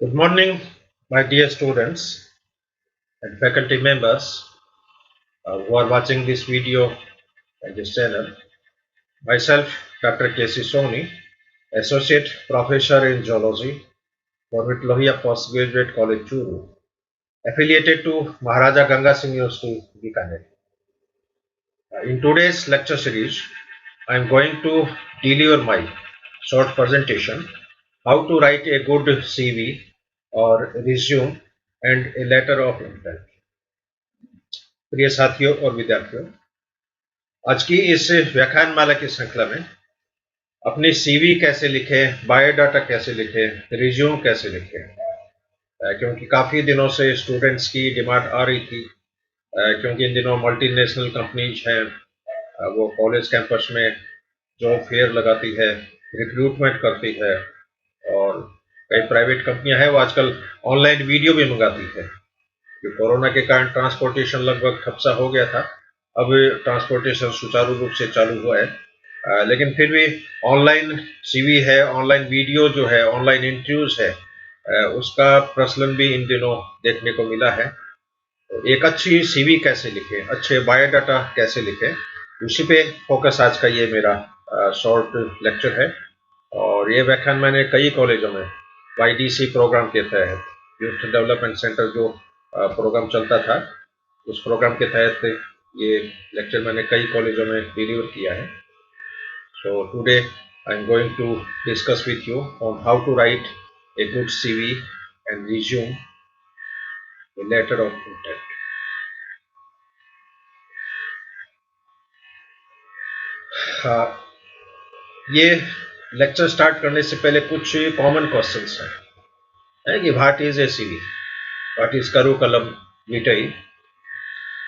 Good morning, my dear students and faculty members who are watching this video and this channel. Myself, Dr. K.C. Soni, Associate Professor in Zoology, Government Lohia Postgraduate College, Churu, affiliated to Maharaja Ganga Singh University, Bikaner. In today's lecture series, I am going to deliver my short presentation, how to write a good CV or resume and a letter of intent. प्रिय साथियों और विद्यार्थियों, आज की इस व्याख्यान माला की श्रृंखला में अपनी सीवी कैसे लिखें, बायोडाटा कैसे लिखें, रिज्यूम कैसे लिखें, क्योंकि काफ़ी दिनों से स्टूडेंट्स की डिमांड आ रही थी, क्योंकि इन दिनों मल्टीनेशनल कंपनीज हैं, वो कॉलेज कैंपस में जॉब फेयर लगाती है, रिक्रूटमेंट करती है, और कई प्राइवेट कंपनियां हैं वो आजकल ऑनलाइन वीडियो भी मंगाती है। कि कोरोना के कारण ट्रांसपोर्टेशन लगभग ठप सा हो गया था, अब ट्रांसपोर्टेशन सुचारू रूप से चालू हुआ है, लेकिन फिर भी ऑनलाइन सीवी है, ऑनलाइन वीडियो जो है, ऑनलाइन इंटरव्यूज है, उसका प्रचलन भी इन दिनों देखने को मिला है। तो एक अच्छी सीवी कैसे लिखें, अच्छे बायोडाटा कैसे लिखें, उसी पे फोकस आज का ये मेरा शॉर्ट लेक्चर है। और ये व्याख्यान मैंने कई कॉलेजों में YDC प्रोग्राम के तहत, यूथ डेवलपमेंट सेंटर जो प्रोग्राम चलता था, उस प्रोग्राम के तहत ये लेक्चर मैंने कई कॉलेजों में डिलीवर किया है। So today I am going to discuss with you on how to write a good CV and resume a letter of intent. ये लेक्चर स्टार्ट करने से पहले कुछ कॉमन क्वेश्चंस हैं कि what is a CV, what is curriculum vitae,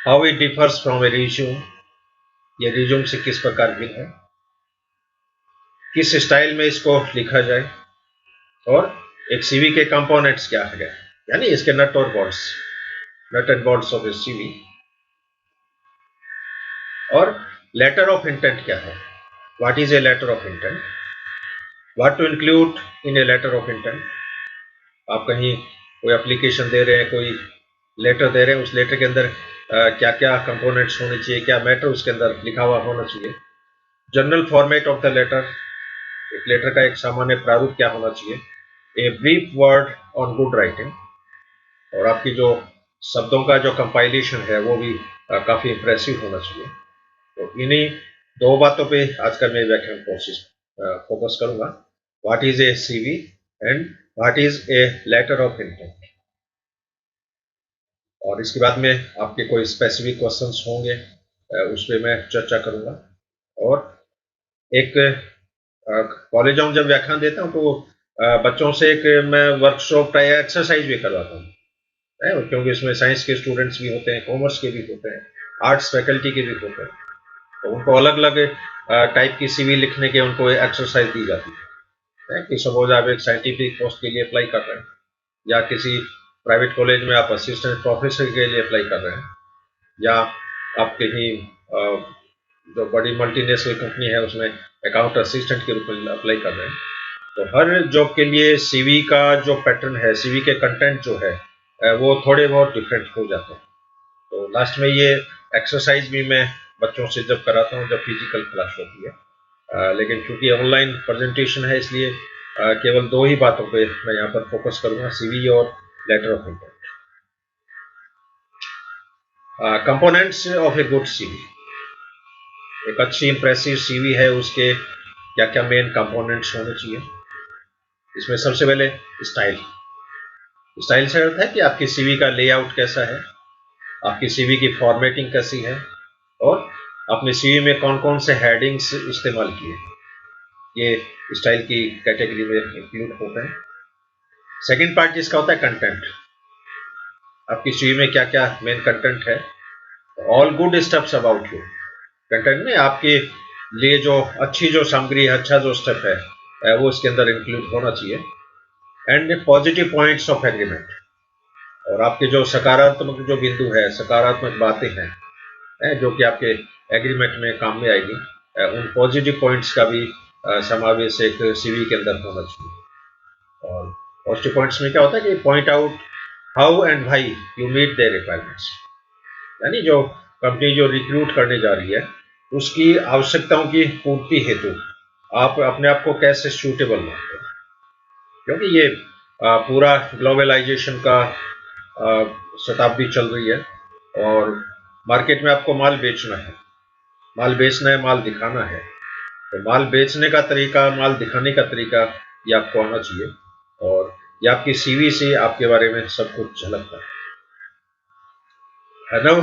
how it differs from a resume, ये resume से किस प्रकार भिन्न है, किस स्टाइल में इसको लिखा जाए, और एक CV के कंपोनेंट्स क्या है, यानी इसके नट और bolts, nut and bolts of a CV, और लेटर ऑफ इंटेंट क्या है, what is a letter of intent, what to include in a letter of intent. आप कहीं कोई एप्लीकेशन दे रहे हैं, कोई लेटर दे रहे हैं, उस लेटर के अंदर क्या क्या कंपोनेंट्स होने चाहिए, क्या मैटर उसके अंदर लिखा हुआ होना चाहिए, general format of the letter, एक लेटर का एक सामान्य प्रारूप क्या होना चाहिए, a brief word on good writing, और आपकी जो शब्दों का जो कंपाइलेशन है वो भी काफ़ी इंप्रेसिव होना चाहिए। तो इन्हीं दो बातों पे आज का मैं व्याख्यान फोकस करूंगा, what is a CV and what is a letter of intent. और इसके बाद में आपके कोई स्पेसिफिक क्वेश्चंस होंगे, उस पर मैं चर्चा करूंगा। और एक कॉलेजों में जब व्याख्यान देता हूं तो बच्चों से एक मैं वर्कशॉप या एक्सरसाइज भी करवाता हूँ, क्योंकि इसमें साइंस के स्टूडेंट्स भी होते हैं, कॉमर्स के भी होते हैं, आर्ट्स फैकल्टी के भी होते हैं, तो उनको अलग अलग टाइप की CV लिखने के उनको एक्सरसाइज दी जाती है कि सपोज आप एक साइंटिफिक पोस्ट के लिए अप्लाई कर रहे हैं, या किसी प्राइवेट कॉलेज में आप असिस्टेंट प्रोफेसर के लिए अप्लाई कर रहे हैं, या आप कहीं जो बड़ी मल्टीनेशनल कंपनी है उसमें अकाउंट असिस्टेंट के रूप में अप्लाई कर रहे हैं, तो हर जॉब के लिए CV का जो पैटर्न है, CV के कंटेंट जो है वो थोड़े बहुत डिफरेंट हो जाते हैं। तो लास्ट में ये एक्सरसाइज भी मैं बच्चों से जब कराता हूँ, जब फिजिकल क्लास होती है, लेकिन चूंकि ऑनलाइन प्रेजेंटेशन है इसलिए केवल दो ही बातों पे मैं यहाँ पर फोकस करूंगा, CV और letter of intent. Components of a good CV, एक अच्छी इंप्रेसिव CV है, उसके क्या क्या मेन कंपोनेंट्स होने चाहिए। इसमें सबसे पहले स्टाइल, स्टाइल से अर्थ है कि आपकी CV का लेआउट कैसा है, आपकी CV की फॉर्मेटिंग कैसी है, और अपने CV में कौन कौन से हेडिंग्स इस्तेमाल किए, ये स्टाइल की कैटेगरी में इंक्लूड होते हैं। सेकंड पार्ट जिसका होता है कंटेंट, आपकी CV में क्या क्या मेन कंटेंट है, all good steps about you, content में आपके लिए जो अच्छी जो सामग्री है, अच्छा जो स्टेप है वो इसके अंदर इंक्लूड होना चाहिए। And positive points of agreement, और आपके जो सकारात्मक जो बिंदु है, सकारात्मक बातें हैं जो कि आपके एग्रीमेंट में काम में आएगी, उन पॉजिटिव पॉइंट्स का भी समावेश एक CV के अंदर होना चाहिए। पॉजिटिव पॉइंट्स में क्या होता है कि point out how and why you meet their requirements, यानी जो कंपनी जो रिक्रूट करने जा रही है उसकी आवश्यकताओं की पूर्ति हेतु आप अपने आप को कैसे सूटेबल मानते हैं, क्योंकि ये पूरा ग्लोबलाइजेशन का शताब्दी चल रही है और मार्केट में आपको माल बेचना है, माल बेचना है, माल दिखाना है। तो माल बेचने का तरीका, माल दिखाने का तरीका ये आपको आना चाहिए और ये आपकी सीवी से आपके बारे में सब कुछ झलकता है। Now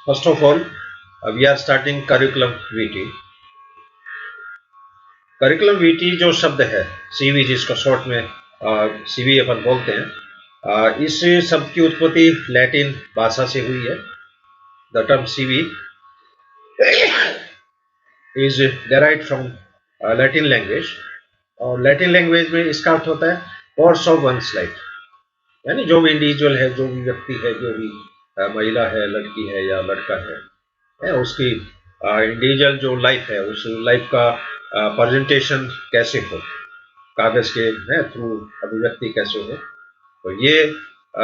first of all we are starting curriculum vitae. Curriculum vitae जो शब्द है, सीवी जिसको शॉर्ट में सीवी अपन बोलते हैं, इस शब्द की उत्पत्ति लैटिन भाषा से हुई है। The term CV is derived from Latin language, और लैटिन लैंग्वेज में इसका अर्थ होता है कोर्स ऑफ वंस लाइफ, यानी जो भी इंडिविजुअल है, जो भी व्यक्ति है, जो भी महिला है, लड़की है या लड़का है उसकी इंडिविजुअल जो लाइफ है उस लाइफ का प्रेजेंटेशन कैसे हो, कागज के थ्रू अभिव्यक्ति कैसे हो, तो ये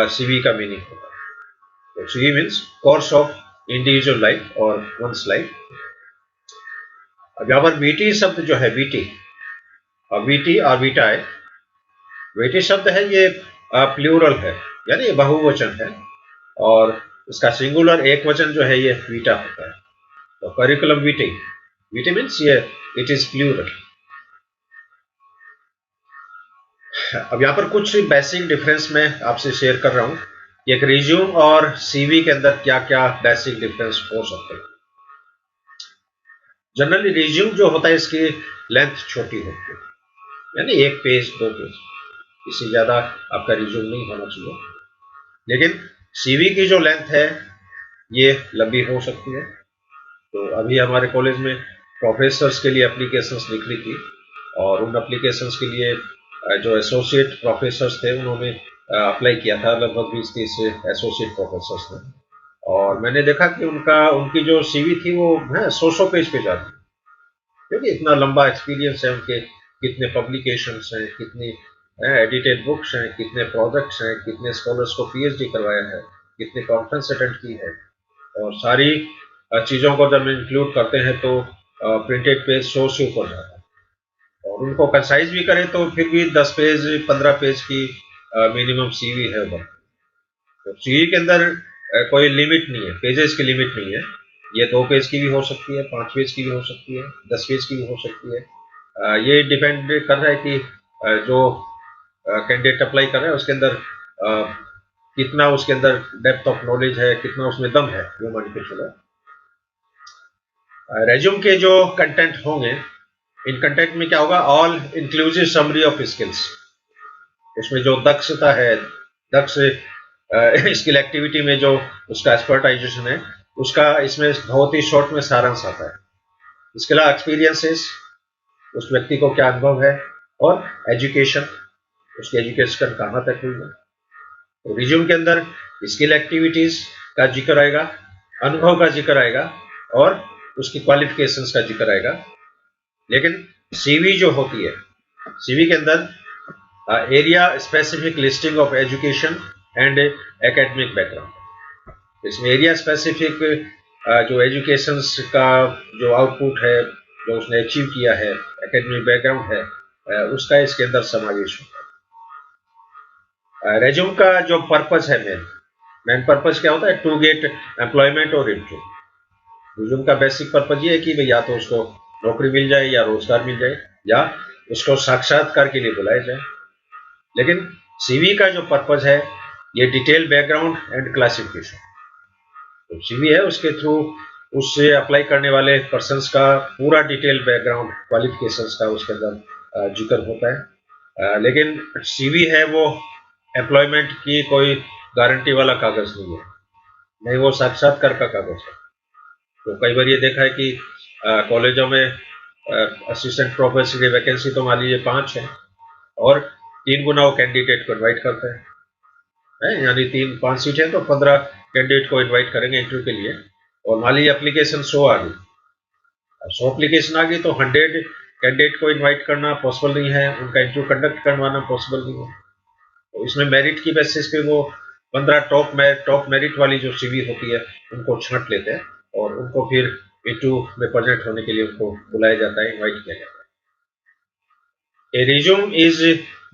सीवी का मीनिंग होता है। तो CV means course of individual life और वंस लाइफ। अब यहाँ पर वीटी शब्द जो है, वीटी और वीटाई, वीटी शब्द है ये प्लूरल है, यानी ये बहुवचन है, और इसका सिंगुलर एक वचन जो है ये वीटा होता है। तो करिकुलम वीटी, वीटी मीन्स ये इट इज प्लूरल। अब यहाँ पर कुछ बेसिक डिफरेंस मैं आपसे शेयर कर रहा हूँ, एक रिज्यूम और सीवी के अंदर क्या क्या बेसिक डिफरेंस हो सकते हैं। जनरली रिज्यूम जो होता है इसकी लेंथ छोटी होती है, यानी 1 पेज 2 पेज, इससे ज़्यादा आपका रिज्यूम नहीं होना चाहिए। लेकिन सीवी की जो लेंथ है ये लंबी हो सकती है। तो अभी हमारे कॉलेज में प्रोफेसर्स के लिए एप्लीकेशंस निकली थी, और उन एप्लीकेशंस के लिए जो एसोसिएट प्रोफेसर्स थे उन्होंने अप्लाई किया था, लगभग 20-30 एसोसिएट प्रोफेसर्स ने, और मैंने देखा कि उनकी जो सीवी थी वो 100 पेज पे जाती, क्योंकि इतना लंबा एक्सपीरियंस है उनके, कितने पब्लिकेशंस हैं, कितनी एडिटेड बुक्स हैं, कितने प्रोजेक्ट्स हैं, कितने स्कॉलर्स को पीएचडी करवाया है, कितनी कॉन्फ्रेंस अटेंड की है, और सारी चीज़ों को जब इंक्लूड करते हैं तो प्रिंटेड पेज 100 से ऊपर जाता है, और उनको कंसाइज भी करें तो फिर भी 10 पेज 15 पेज की मिनिमम सीवी है उधर। तो सीवी के अंदर कोई लिमिट नहीं है, पेजेस की लिमिट नहीं है, ये 2 पेज की भी हो सकती है, 5 पेज की भी हो सकती है, 10 पेज की भी हो सकती है। ये डिपेंड कर रहा है कि जो कैंडिडेट अप्लाई कर रहा है उसके अंदर कितना उसके अंदर डेप्थ ऑफ नॉलेज है, कितना उसमें दम है, ये मान के चलो। रेज्यूम के जो कंटेंट होंगे, इन कंटेंट में क्या होगा, all inclusive summary of skills, उसमें जो दक्षता है, दक्ष स्किल एक्टिविटी में जो उसका एक्सपर्टाइजेशन है उसका इसमें बहुत ही शॉर्ट में सारांश आता है। इसके अलावा एक्सपीरियंसेस, उस व्यक्ति को क्या अनुभव है, और एजुकेशन, उसकी एजुकेशन कहाँ तक हुई है। तो रिज्यूम के अंदर स्किल एक्टिविटीज का जिक्र आएगा, अनुभव का जिक्र आएगा, और उसकी क्वालिफिकेशंस का जिक्र आएगा। लेकिन सीवी जो होती है, सीवी के अंदर area specific listing of education and academic background, इसमें एरिया स्पेसिफिक जो एजुकेशंस का जो आउटपुट है, जो उसने अचीव किया है, एकेडमिक बैकग्राउंड है, उसका इसके अंदर समावेश होता है। रेज्यूम का जो पर्पस है, मेन पर्पस क्या होता है, टू गेट एम्प्लॉयमेंट और इंटरव्यू। रिज्यूम का बेसिक पर्पस ये है कि भाई या तो उसको नौकरी मिल जाए या रोजगार मिल जाए या उसको साक्षात्कार के लिए बुलाया जाए। लेकिन सीवी का जो पर्पस है ये डिटेल बैकग्राउंड एंड क्लासिफिकेशन। तो सीवी है उसके थ्रू उससे अप्लाई करने वाले पर्सन्स का पूरा डिटेल बैकग्राउंड, क्वालिफिकेशंस का उसके अंदर जिक्र होता है। लेकिन सीवी है वो एम्प्लॉयमेंट की कोई गारंटी वाला कागज नहीं है, नहीं वो साक्षात्कार का कागज है। तो कई बार ये देखा है कि कॉलेजों में असिस्टेंट प्रोफेसर की वैकेंसी तो मान लीजिए 5 है, और 3 गुना वो कैंडिडेट को इन्वाइट करते हैं, यानी 3-5 सीटें तो 15 कैंडिडेट को इन्वाइट करेंगे इंटरव्यू के लिए। और मान लीजिए एप्लीकेशन 100 आ गई, 100 एप्लीकेशन आ गई तो 100 कैंडिडेट को इनवाइट करना पॉसिबल नहीं है, उनका इंटरव्यू कंडक्ट करवाना पॉसिबल नहीं है। तो इसमें मेरिट की बेसिस पे वो 15 टॉप मेरिट वाली जो सीवी होती है उनको छांट लेते हैं और उनको फिर इंटरव्यू में प्रेजेंट होने के लिए उनको बुलाया जाता है, इनवाइट किया जाता है। A resume is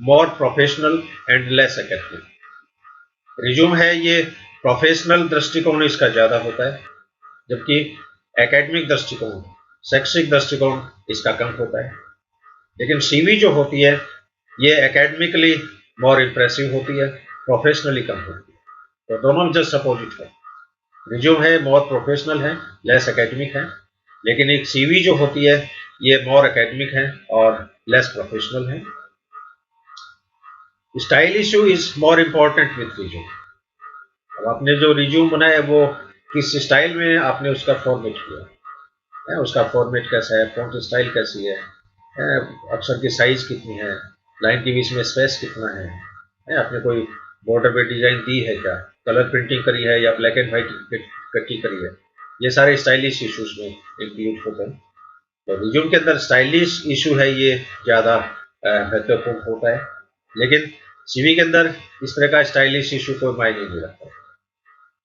more professional and less academic. Resume है ये प्रोफेशनल दृष्टिकोण इसका ज्यादा होता है, जबकि एकेडमिक दृष्टिकोण, शैक्षिक दृष्टिकोण इसका कम होता है। लेकिन सीवी जो होती है ये एकेडमिकली मोर इंप्रेसिव होती है, प्रोफेशनली कम होती है। तो दोनों जस्ट अपोजिट है। रिज्यूम है मोर प्रोफेशनल है, लेस एकेडमिक है, लेकिन एक सीवी जो होती है ये मोर एकेडमिक है और लेस प्रोफेशनल है। Style issue is more important with resume. अब आपने जो रिज्यूम बनाया वो किस स्टाइल में आपने उसका फॉर्मेट किया है, उसका फॉर्मेट कैसा है, फॉन्ट स्टाइल कैसी है, अक्षर की साइज कितनी है, लाइन के बीच में स्पेस कितना है, आपने कोई बॉर्डर पे डिजाइन दी है क्या, कलर प्रिंटिंग करी है या ब्लैक एंड व्हाइट कटी करी है, ये सारे स्टाइलिश इश्यूज में इंक्लूड होते हैं। तो रिज्यूम के अंदर स्टाइलिश इशू है ये ज़्यादा महत्वपूर्ण होता है, लेकिन सीवी के अंदर इस तरह का स्टाइलिश इशू कोई मायने नहीं रखता,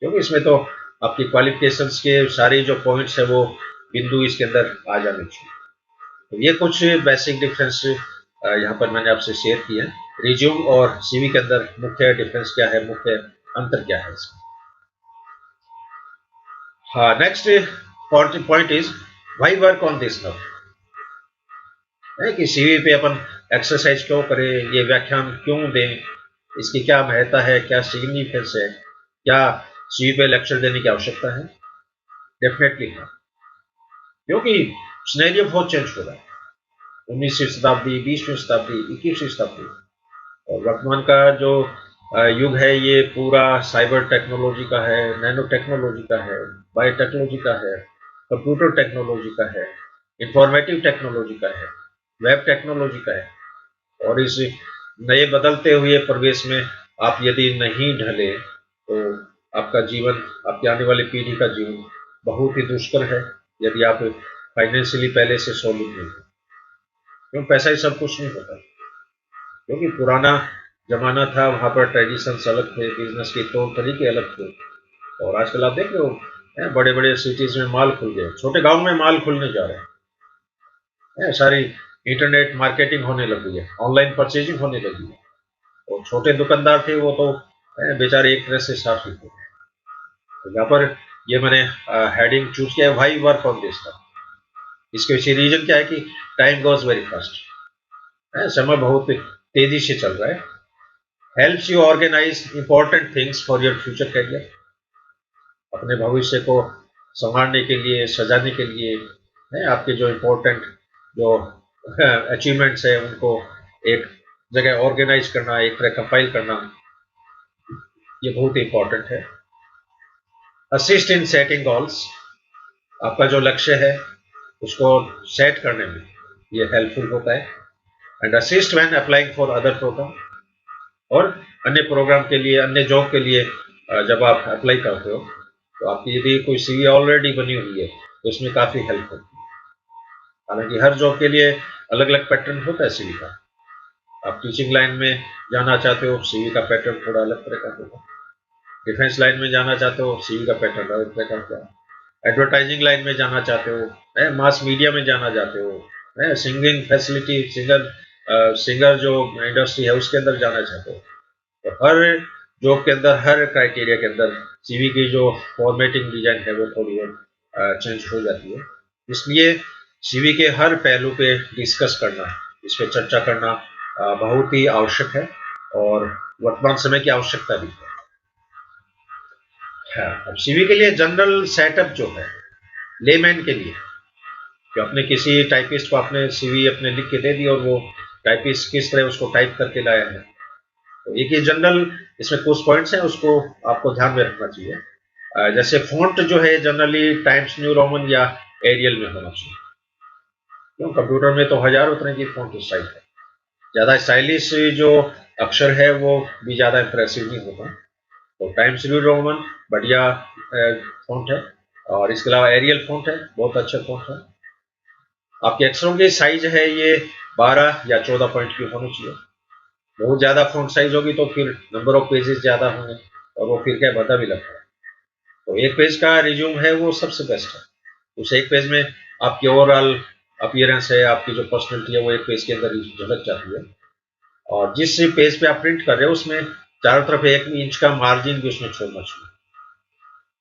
क्योंकि इसमें तो आपकी क्वालिफिकेशंस के सारे जो पॉइंट्स है वो बिंदु इसके अंदर आ जाने चाहिए। तो ये कुछ बेसिक डिफरेंस यहाँ पर मैंने आपसे शेयर किया। रिज्यूम और सीवी के अंदर मुख्य डिफरेंस क्या है, मुख्य अंतर क्या है इसमें। हाँ, next point is why work on this now, है कि सीवी पे अपन एक्सरसाइज क्यों करें, ये व्याख्यान क्यों दें, इसकी क्या महत्ता है, क्या सिग्निफिकेंस है, क्या सीवी पे लेक्चर देने की आवश्यकता है। डेफिनेटली हाँ, क्योंकि सिनेरियो बहुत चेंज हो रहा है। 19वीं शताब्दी, 20वीं शताब्दी, 21वीं शताब्दी और वर्तमान का जो युग है ये पूरा साइबर टेक्नोलॉजी का है, नैनो टेक्नोलॉजी का है, बायोटेक्नोलॉजी का है, कंप्यूटर टेक्नोलॉजी का है, इंफॉर्मेटिव टेक्नोलॉजी का है, वेब टेक्नोलॉजी का है। और इस नए बदलते हुए परिवेश में आप यदि नहीं ढले तो आपका जीवन, आपकी आने वाली पीढ़ी का जीवन बहुत ही दुष्कर है, यदि आप फाइनेंशियली पहले से सॉलिड नहीं हो। क्यों, पैसा ही सब कुछ नहीं होता, क्योंकि पुराना जमाना था, वहाँ पर ट्रेडिशंस अलग थे, बिजनेस के तौर तरीके अलग थे। और आजकल आप देख रहे हो बड़े बड़े सिटीज में माल खुल गए, छोटे गांव में माल खुलने जा रहे हैं, सारी इंटरनेट मार्केटिंग होने लगी है, ऑनलाइन परचेजिंग होने लगी है। और छोटे दुकानदार थे वो तो बेचारे एक तरह से साफ ही थे। तो यहाँ पर ये मैंने हेडिंग चूज किया है, why work on this now. इसके पीछे रीजन क्या है कि टाइम गोज वेरी फास्ट, समय बहुत तेजी से चल रहा है। Helps you organise important things for your future career. अपने भविष्य को संवारने के लिए, सजाने के लिए, आपके जो इम्पोर्टेंट जो अचीवमेंट्स है उनको एक जगह ऑर्गेनाइज करना, एक तरह कंपाइल करना, ये बहुत इंपॉर्टेंट है। असिस्ट इन सेटिंग गोल्स, आपका जो लक्ष्य है उसको सेट करने में ये हेल्पफुल होता है। And assist when applying for other programme, और अन्य प्रोग्राम के लिए, अन्य जॉब के लिए जब आप अप्लाई करते हो तो आपकी यदि कोई सीवी ऑलरेडी बनी हुई है तो इसमें काफ़ी हेल्प होती है। हालांकि हर जॉब के लिए अलग अलग पैटर्न होता है सीवी का। आप टीचिंग लाइन में जाना चाहते हो, सीवी का पैटर्न थोड़ा अलग तरह का होगा। डिफेंस लाइन में जाना चाहते हो, सीवी का पैटर्न अलग तरह का होगा। एडवर्टाइजिंग लाइन में जाना चाहते हो, मास मीडिया में जाना चाहते हो, सिंगिंग फैसिलिटी, सिंगर जो इंडस्ट्री है उसके अंदर जाना चाहते हो, तो हर जॉब के अंदर, हर क्राइटेरिया के अंदर सीवी की जो फॉर्मेटिंग डिजाइन है वो थोड़ी बहुत चेंज हो जाती है। इसलिए सीवी के हर पहलू पे डिस्कस करना, इस पर चर्चा करना बहुत ही आवश्यक है और वर्तमान समय की आवश्यकता भी है। अब सीवी के लिए जनरल सेटअप जो है लेमैन के लिए, कि अपने किसी टाइपिस्ट को आपने सीवी अपने लिख के दे दी और वो टाइपिस्ट किस तरह उसको टाइप करके लाया है, तो एक ये जनरल इसमें कुछ पॉइंट्स हैं उसको आपको ध्यान में रखना चाहिए। जैसे फॉन्ट जो है जनरली टाइम्स न्यू रोमन या एरियल में होना चाहिए, क्यों, कंप्यूटर में तो हजारों तरह की फॉन्ट स्टाइल है। ज़्यादा स्टाइलिश जो अक्षर है वो भी ज़्यादा इंप्रेसिव नहीं होता, तो टाइम्स न्यू रोमन बढ़िया फॉन्ट है। और इसके अलावा एरियल फॉन्ट है, बहुत अच्छा फॉन्ट है। आपके अक्षरों की साइज है ये 12 या 14 पॉइंट की होनी चाहिए। बहुत ज़्यादा फ़ॉन्ट साइज होगी तो फिर नंबर ऑफ पेजेस ज़्यादा होंगे और वो फिर क्या भद्दा भी लगता है। तो एक पेज का रिज्यूम है वो सबसे बेस्ट है। उस एक पेज में आपकी ओवरऑल अपीयरेंस है, आपकी जो पर्सनैलिटी है वो एक पेज के अंदर झलक जाती है। और जिस पेज पे आप प्रिंट कर रहे हो उसमें चारों तरफ 1 इंच का मार्जिन भी उसमें छोड़ना चाहिए।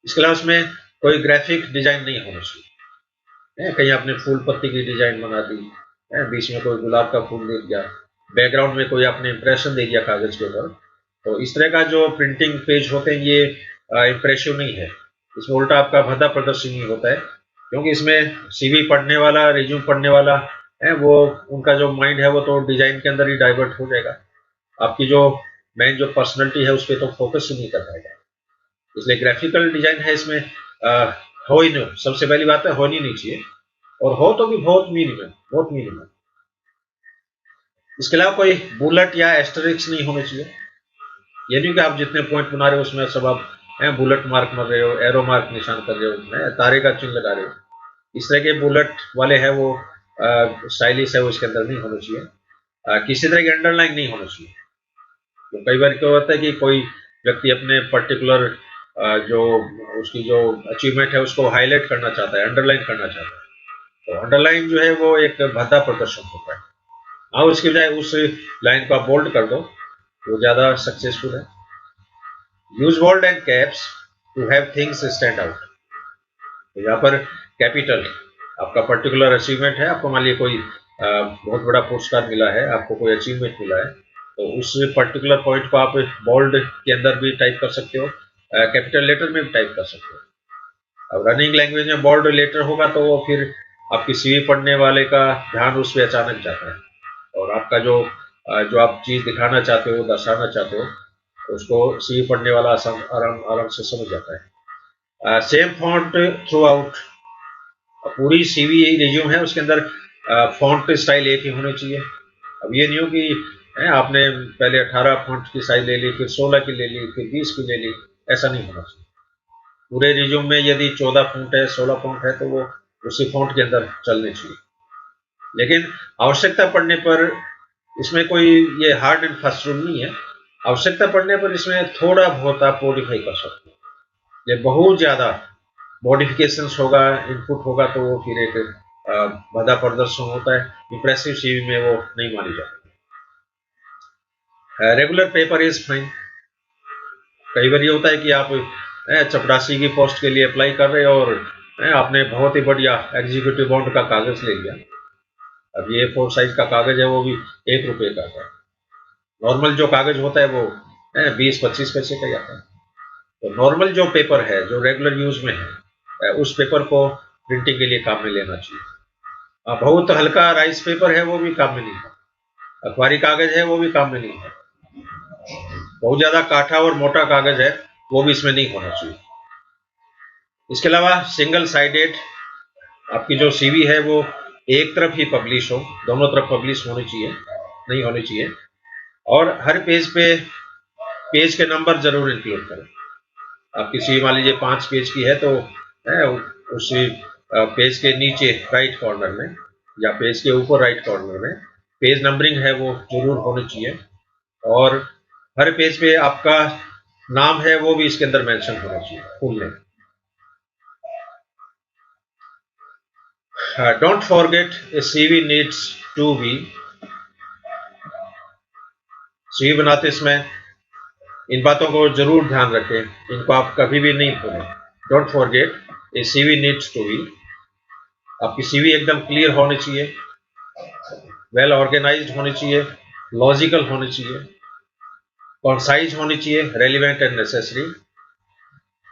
इसके अलावा उसमें कोई ग्राफिक डिजाइन नहीं होना चाहिए। कहीं आपने फूल पत्ती की डिजाइन बना दी, बीच में कोई गुलाब का फूल दे दिया, बैकग्राउंड में कोई आपने इंप्रेशन दे दिया कागज के ऊपर, तो इस तरह का जो प्रिंटिंग पेज होते हैं ये इंप्रेसिव नहीं है। इसमें उल्टा आपका भद्दा प्रदर्शन ही होता है, क्योंकि इसमें सीवी पढ़ने वाला, रिज्यूम पढ़ने वाला है वो, उनका जो माइंड है वो तो डिजाइन के अंदर ही डाइवर्ट हो जाएगा। आपकी जो मेन जो पर्सनैलिटी है उस पर तो फोकस ही नहीं कर पाएगा। इसलिए ग्राफिकल डिजाइन है इसमें हो ही नहीं, सबसे पहली बात है होनी नहीं चाहिए, और हो तो भी बहुत मिनिमम, बहुत मिनिमम। इसके अलावा कोई बुलेट या एस्टरिक्स नहीं होने चाहिए। ये नहीं कि आप जितने पॉइंट बना रहे हो उसमें सब आप बुलेट मार्क मार रहे हो, एरो मार्क निशान कर रहे हो, तारे का चिन्ह लगा रहे हो। इस तरह के बुलेट वाले हैं वो स्टाइलिश है, वो इसके अंदर नहीं होना चाहिए। किसी तरह की अंडरलाइन नहीं होना चाहिए। तो कई बार क्या होता है कि कोई व्यक्ति अपने पर्टिकुलर जो उसकी जो अचीवमेंट है उसको हाईलाइट करना चाहता है, अंडरलाइन करना चाहता है, तो अंडरलाइन जो है वो एक भद्दा प्रदर्शन होता है। हाँ, उसके बजाय उस लाइन को आप बोल्ड कर दो, वो ज़्यादा सक्सेसफुल है। Use bold and caps to have things stand out. तो यहाँ पर कैपिटल आपका पर्टिकुलर अचीवमेंट है, आपको मान लीजिए कोई बहुत बड़ा पुरस्कार मिला है, आपको कोई अचीवमेंट मिला है, तो उस पर्टिकुलर पॉइंट को आप बोल्ड के अंदर भी टाइप कर सकते हो, कैपिटल लेटर में भी टाइप कर सकते हो। अब रनिंग लैंग्वेज में बोल्ड लेटर होगा तो वो फिर आपकी सीवी पढ़ने वाले का ध्यान उस पर अचानक जाता है, और आपका जो आप चीज़ दिखाना चाहते हो, दर्शाना चाहते हो, उसको सीवी पढ़ने वाला आराम आराम से समझ जाता है। Same font through out. पूरी सीवी यही रिज्यूम है, उसके अंदर फॉन्ट स्टाइल एक ही होनी चाहिए। अब ये नहीं हो कि आपने पहले 18 फॉन्ट की साइज ले ली, फिर 16 की ले ली, फिर 20 की ले ली, ऐसा नहीं होना चाहिए। पूरे रिज्यूम में यदि 14 फॉन्ट है, 16 फॉन्ट है, तो वो उसी फॉन्ट के अंदर चलने चाहिए। लेकिन आवश्यकता पड़ने पर इसमें कोई ये हार्ड एंड फास्ट रूल नहीं है। आवश्यकता पड़ने पर इसमें थोड़ा बहुत आप मॉडिफाई कर सकते हो। ये बहुत ज़्यादा मॉडिफिकेशन होगा, इनपुट होगा, तो वो फिर एक भद्दा प्रदर्शन होता है, इंप्रेसिव सीवी में वो नहीं मानी जाती। Regular paper is fine. कई बार ये होता है कि आप चपरासी की पोस्ट के लिए अप्लाई कर रहे हो और आपने बहुत ही बढ़िया एग्जीक्यूटिव बॉन्ड का कागज ले लिया। अब ये 4 साइज का कागज है, वो भी 1 रुपये का है। नॉर्मल जो कागज होता है वो 20-25 पैसे का ही आता है। तो नॉर्मल जो पेपर है जो रेगुलर यूज में है, उस पेपर को प्रिंटिंग के लिए काम में लेना चाहिए। बहुत हल्का राइस पेपर है वो भी काम में नहीं है, अखबारी कागज है वो भी काम में नहीं है, बहुत ज्यादा काठा और मोटा कागज है वो भी इसमें नहीं होना चाहिए। इसके अलावा सिंगल साइडेड आपकी जो सीवी है वो एक तरफ ही पब्लिश हो, दोनों तरफ पब्लिश होनी चाहिए, नहीं होनी चाहिए। और हर पेज पे पेज के नंबर जरूर इंक्लूड करें। आपकी सीवी मान लीजिए 5 पेज की है, तो उसी पेज के नीचे राइट कॉर्नर में या पेज के ऊपर राइट कॉर्नर में पेज नंबरिंग है वो जरूर होनी चाहिए, और हर पेज पे आपका नाम है वो भी इसके अंदर मेंशन होना चाहिए, full name. Don't forget a CV needs to be. CV बनाते समय इन बातों को जरूर ध्यान रखें, इनको आप कभी भी नहीं भूलें। Don't forget a CV needs to be. आपकी सीवी एकदम क्लियर होनी चाहिए, वेल ऑर्गेनाइज्ड होनी चाहिए, लॉजिकल होनी चाहिए, कॉन्साइज होनी चाहिए, रेलिवेंट एंड नेसेसरी,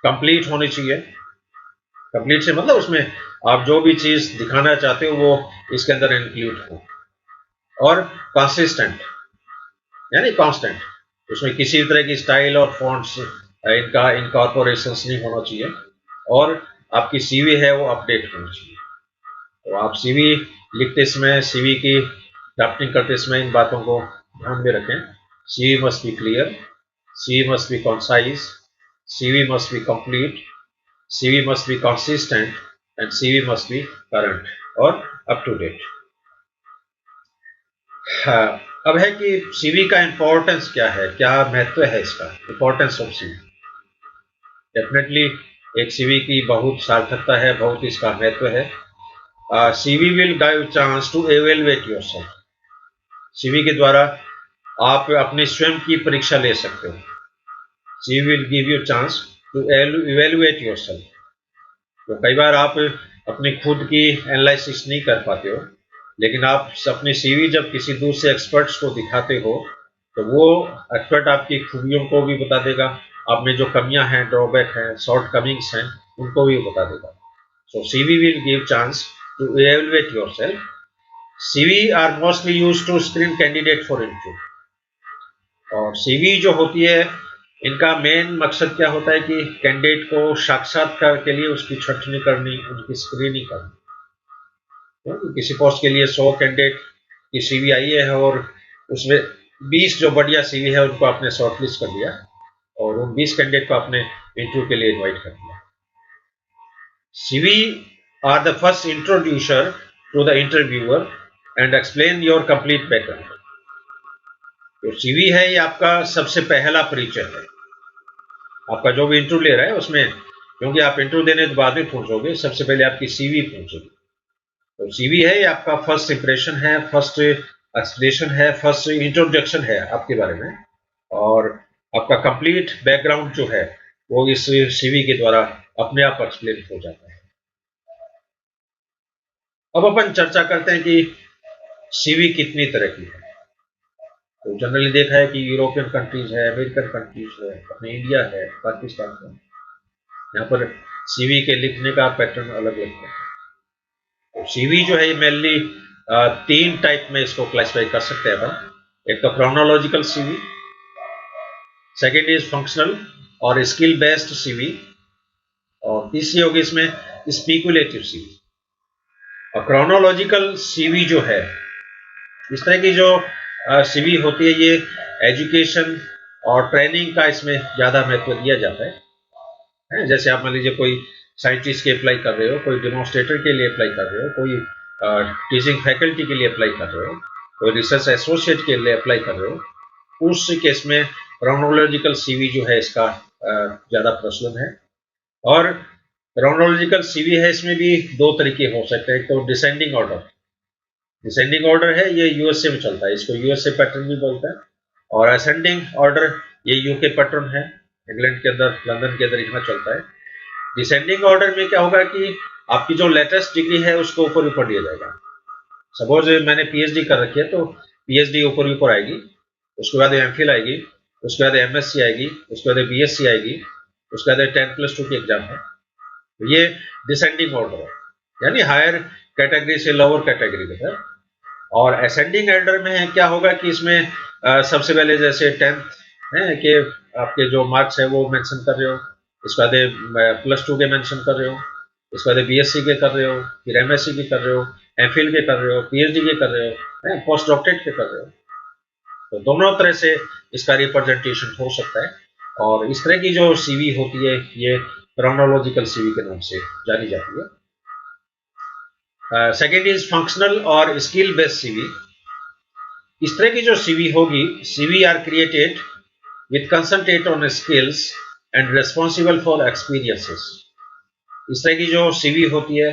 कंप्लीट होनी चाहिए। कंप्लीट से मतलब उसमें आप जो भी चीज दिखाना चाहते हो वो इसके अंदर इंक्लूड हो, और कंसिस्टेंट यानी कांस्टेंट। उसमें किसी तरह की स्टाइल और फॉन्ट्स इनका इनकॉर्पोरेशन नहीं होना चाहिए, और आपकी सीवी है वो अपडेट होनी चाहिए। तो आप सीवी लिखते समय, सीवी की ड्राफ्टिंग करते समय इन बातों को ध्यान में रखें। CV must be clear, CV must be concise, CV must be complete, CV must be consistent, and CV must be current और अप टू डेट। हाँ, अब है कि सीवी का इंपॉर्टेंस क्या है, क्या महत्व है इसका, इंपॉर्टेंस ऑफ सीवी। डेफिनेटली एक सीवी की बहुत सार्थकता है, बहुत इसका महत्व है। CV will give chance to evaluate yourself. CV के द्वारा आप अपने स्वयं की परीक्षा ले सकते हो। CV will give you chance to evaluate yourself. तो कई बार आप अपनी खुद की एनालिसिस नहीं कर पाते हो, लेकिन आप अपनी सीवी जब किसी दूसरे एक्सपर्ट्स को दिखाते हो तो वो एक्सपर्ट आपकी खूबियों को भी बता देगा, आप में जो कमियां हैं, ड्रॉबैक हैं, शॉर्ट कमिंग्स हैं, उनको भी बता देगा। So CV will give chance to evaluate yourself. CV are mostly used to screen candidate for interview. और सीवी जो होती है, इनका मेन मकसद क्या होता है कि कैंडिडेट को साक्षात्कार के लिए उसकी छंटनी करनी, उनकी स्क्रीनिंग करनी। तो किसी पोस्ट के लिए 100 कैंडिडेट की सीवी आई है और उसमें 20 जो बढ़िया सीवी है उनको आपने शॉर्टलिस्ट कर दिया और उन 20 कैंडिडेट को आपने इंटरव्यू के लिए इनवाइट कर दिया। CV are the first introducer to the interviewer and explain your complete background. तो सीवी है ये आपका सबसे पहला परिचय है। आपका जो भी इंटरव्यू ले रहा है उसमें, क्योंकि आप इंटरव्यू देने के बाद में पहुंचोगे, सबसे पहले आपकी सीवी पहुंचेगी। तो सीवी है ये आपका फर्स्ट इंप्रेशन है, फर्स्ट एक्सप्लेनेशन है, फर्स्ट इंट्रोडक्शन है आपके बारे में। और आपका कंप्लीट बैकग्राउंड जो है वो इस सीवी के द्वारा अपने आप एक्सप्लेन हो जाता है। अब अपन चर्चा करते हैं कि सीवी कितनी तरह की है। तो जनरली देखा है कि यूरोपियन कंट्रीज है, अमेरिकन कंट्रीज है, अपने इंडिया है, पाकिस्तान है, यहाँ पर सीवी के लिखने का पैटर्न अलग अलग है। तो सीवी जो है मेनली 3 टाइप में इसको क्लासिफाई कर सकते हैं अपन। एक तो chronological CV, second is functional और स्किल बेस्ड सीवी, और तीसरी होगी इसमें स्पीकुलेटिव सीवी। और क्रोनोलॉजिकल सीवी जो है, इस तरह की जो सीवी होती है, ये एजुकेशन और ट्रेनिंग का इसमें ज़्यादा महत्व दिया जाता है। जैसे आप मान लीजिए कोई साइंटिस्ट के अप्लाई कर रहे हो, कोई डेमोन्स्ट्रेटर के लिए अप्लाई कर रहे हो, कोई टीचिंग फैकल्टी के लिए अप्लाई कर रहे हो, कोई रिसर्च एसोसिएट के लिए अप्लाई कर रहे हो, उस केस में क्रोनोलॉजिकल सीवी जो है इसका ज़्यादा प्रचलन है। और क्रोनोलॉजिकल सीवी है, इसमें भी 2 तरीके हो सकते हैं। एक तो डिसेंडिंग ऑर्डर। डिसेंडिंग ऑर्डर है ये यूएसए में चलता है, इसको यूएसए पैटर्न भी बोलते हैं। और असेंडिंग ऑर्डर ये यूके पैटर्न है, इंग्लैंड के अंदर, लंदन के अंदर यहाँ चलता है। डिसेंडिंग ऑर्डर में क्या होगा कि आपकी जो लेटेस्ट डिग्री है उसको ऊपर ऊपर दिया जाएगा। सपोज मैंने पीएचडी कर रखी है तो पीएचडी ऊपर ऊपर आएगी, उसके बाद एमफिल आएगी, उसके बाद एमएससी आएगी, उसके बाद बीएससी आएगी, उसके बाद 10+2 की एग्जाम है। तो ये डिसेंडिंग ऑर्डर है, यानी हायर कैटेगरी से लोअर कैटेगरी में है। और असेंडिंग ऑर्डर में क्या होगा कि इसमें सबसे पहले जैसे 10th है कि आपके जो मार्क्स है वो मेंशन कर रहे हो, इसके बाद +2 के मेंशन कर रहे हो, इसके बाद बीएससी के कर रहे हो, फिर एमएससी के कर रहे हो, एमफिल के कर रहे हो, पीएचडी के कर रहे हो, पोस्ट डॉक्टरेट के कर रहे हो। तो दोनों तरह से इसका रिप्रेजेंटेशन हो सकता है। और इस तरह की जो सीवी होती है ये क्रोनोलॉजिकल सीवी के नाम से जानी जाती है। सेकेंड इज फंक्शनल और स्किल बेस्ड सीवी। इस तरह की जो सीवी होगी, CV are created with concentrate on skills and responsible for experiences. इस तरह की जो सीवी होती है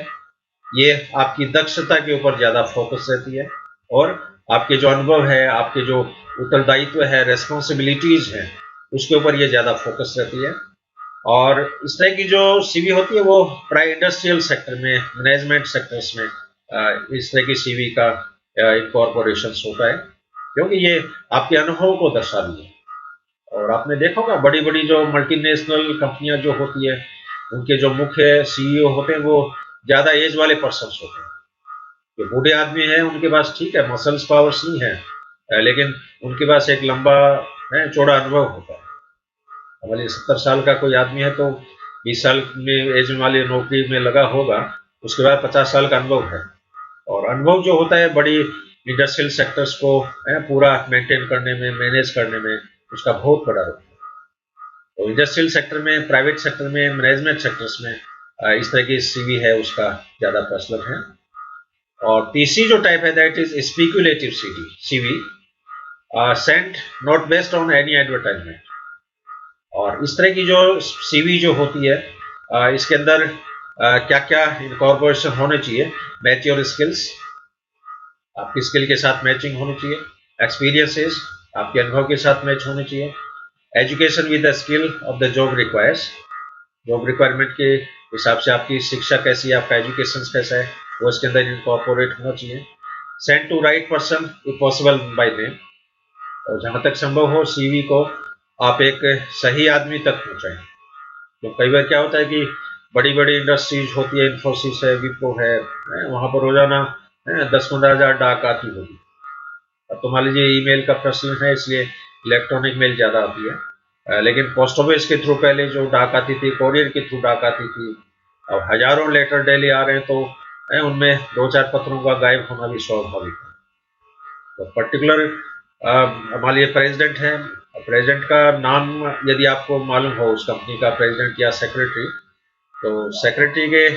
ये आपकी दक्षता के ऊपर ज़्यादा फोकस रहती है और आपके जो अनुभव है, आपके जो उत्तरदायित्व है, रेस्पॉन्सिबिलिटीज हैं, उसके ऊपर ये ज़्यादा फोकस रहती है। और इस तरह की जो सीवी होती है वो प्राय इंडस्ट्रियल सेक्टर में, मैनेजमेंट सेक्टर्स में इस तरह की सीवी का इनकॉर्पोरेशन होता है, क्योंकि ये आपके अनुभव को दर्शा रही है। और आपने देखा होगा बड़ी बड़ी जो मल्टीनेशनल कंपनियां जो होती है, उनके जो मुख्य सीईओ होते हैं वो ज़्यादा एज वाले पर्सन होते हैं। जो बूढ़े आदमी हैं उनके पास ठीक है, मसल्स पावर्स नहीं है, लेकिन उनके पास एक लंबा चौड़ा अनुभव होता है। हमारे 70 साल का कोई आदमी है तो 20 साल में एज वाली नौकरी में लगा होगा, उसके बाद 50 साल का अनुभव है। और अनुभव जो होता है बड़ी इंडस्ट्रियल सेक्टर्स को पूरा मेंटेन करने में, मैनेज करने में उसका बहुत बड़ा रोल है। तो इंडस्ट्रियल सेक्टर में, प्राइवेट सेक्टर में, मैनेजमेंट सेक्टर्स में इस तरह की सीवी है उसका ज़्यादा प्रचलन है। और तीसरी जो टाइप है that is speculative CV, sent not based on any advertisement. और इस तरह की जो सीवी जो होती है, इसके अंदर क्या क्या इनकॉर्पोरेशन होने चाहिए? मैच योर स्किल्स, आपकी स्किल के साथ मैचिंग होनी चाहिए। एक्सपीरियंसेस, आपके अनुभव के साथ मैच होने चाहिए। Education with the skill of the job requires, job requirement के हिसाब से आपकी शिक्षा कैसी है, आपका एजुकेशन कैसा है, वो इसके अंदर इनकॉर्पोरेट होना चाहिए। Send to right person if possible by name, और जहाँ तक संभव हो सीवी को आप एक सही आदमी तक पहुँचाएं। तो कई बार क्या होता है कि बड़ी बड़ी इंडस्ट्रीज होती है, इन्फोसिस है, विप्रो है, वहाँ पर रोजाना 10-15 हज़ार डाक आती होगी। अब तो मान लीजिए ईमेल का प्रचलन है इसलिए इलेक्ट्रॉनिक मेल ज़्यादा आती है, लेकिन पोस्ट ऑफिस के थ्रू पहले जो डाक आती थी, कोरियर के थ्रू डाक आती थी, अब हजारों लेटर डेली आ रहे हैं, तो उनमें 2-4 पत्रों का गायब होना भी स्वाभाविक है। तो पर्टिकुलर मान लीजिए प्रेसिडेंट है, प्रेसिडेंट का नाम यदि आपको मालूम हो, उस कंपनी का प्रेसिडेंट या सेक्रेटरी, तो सेक्रेटरी के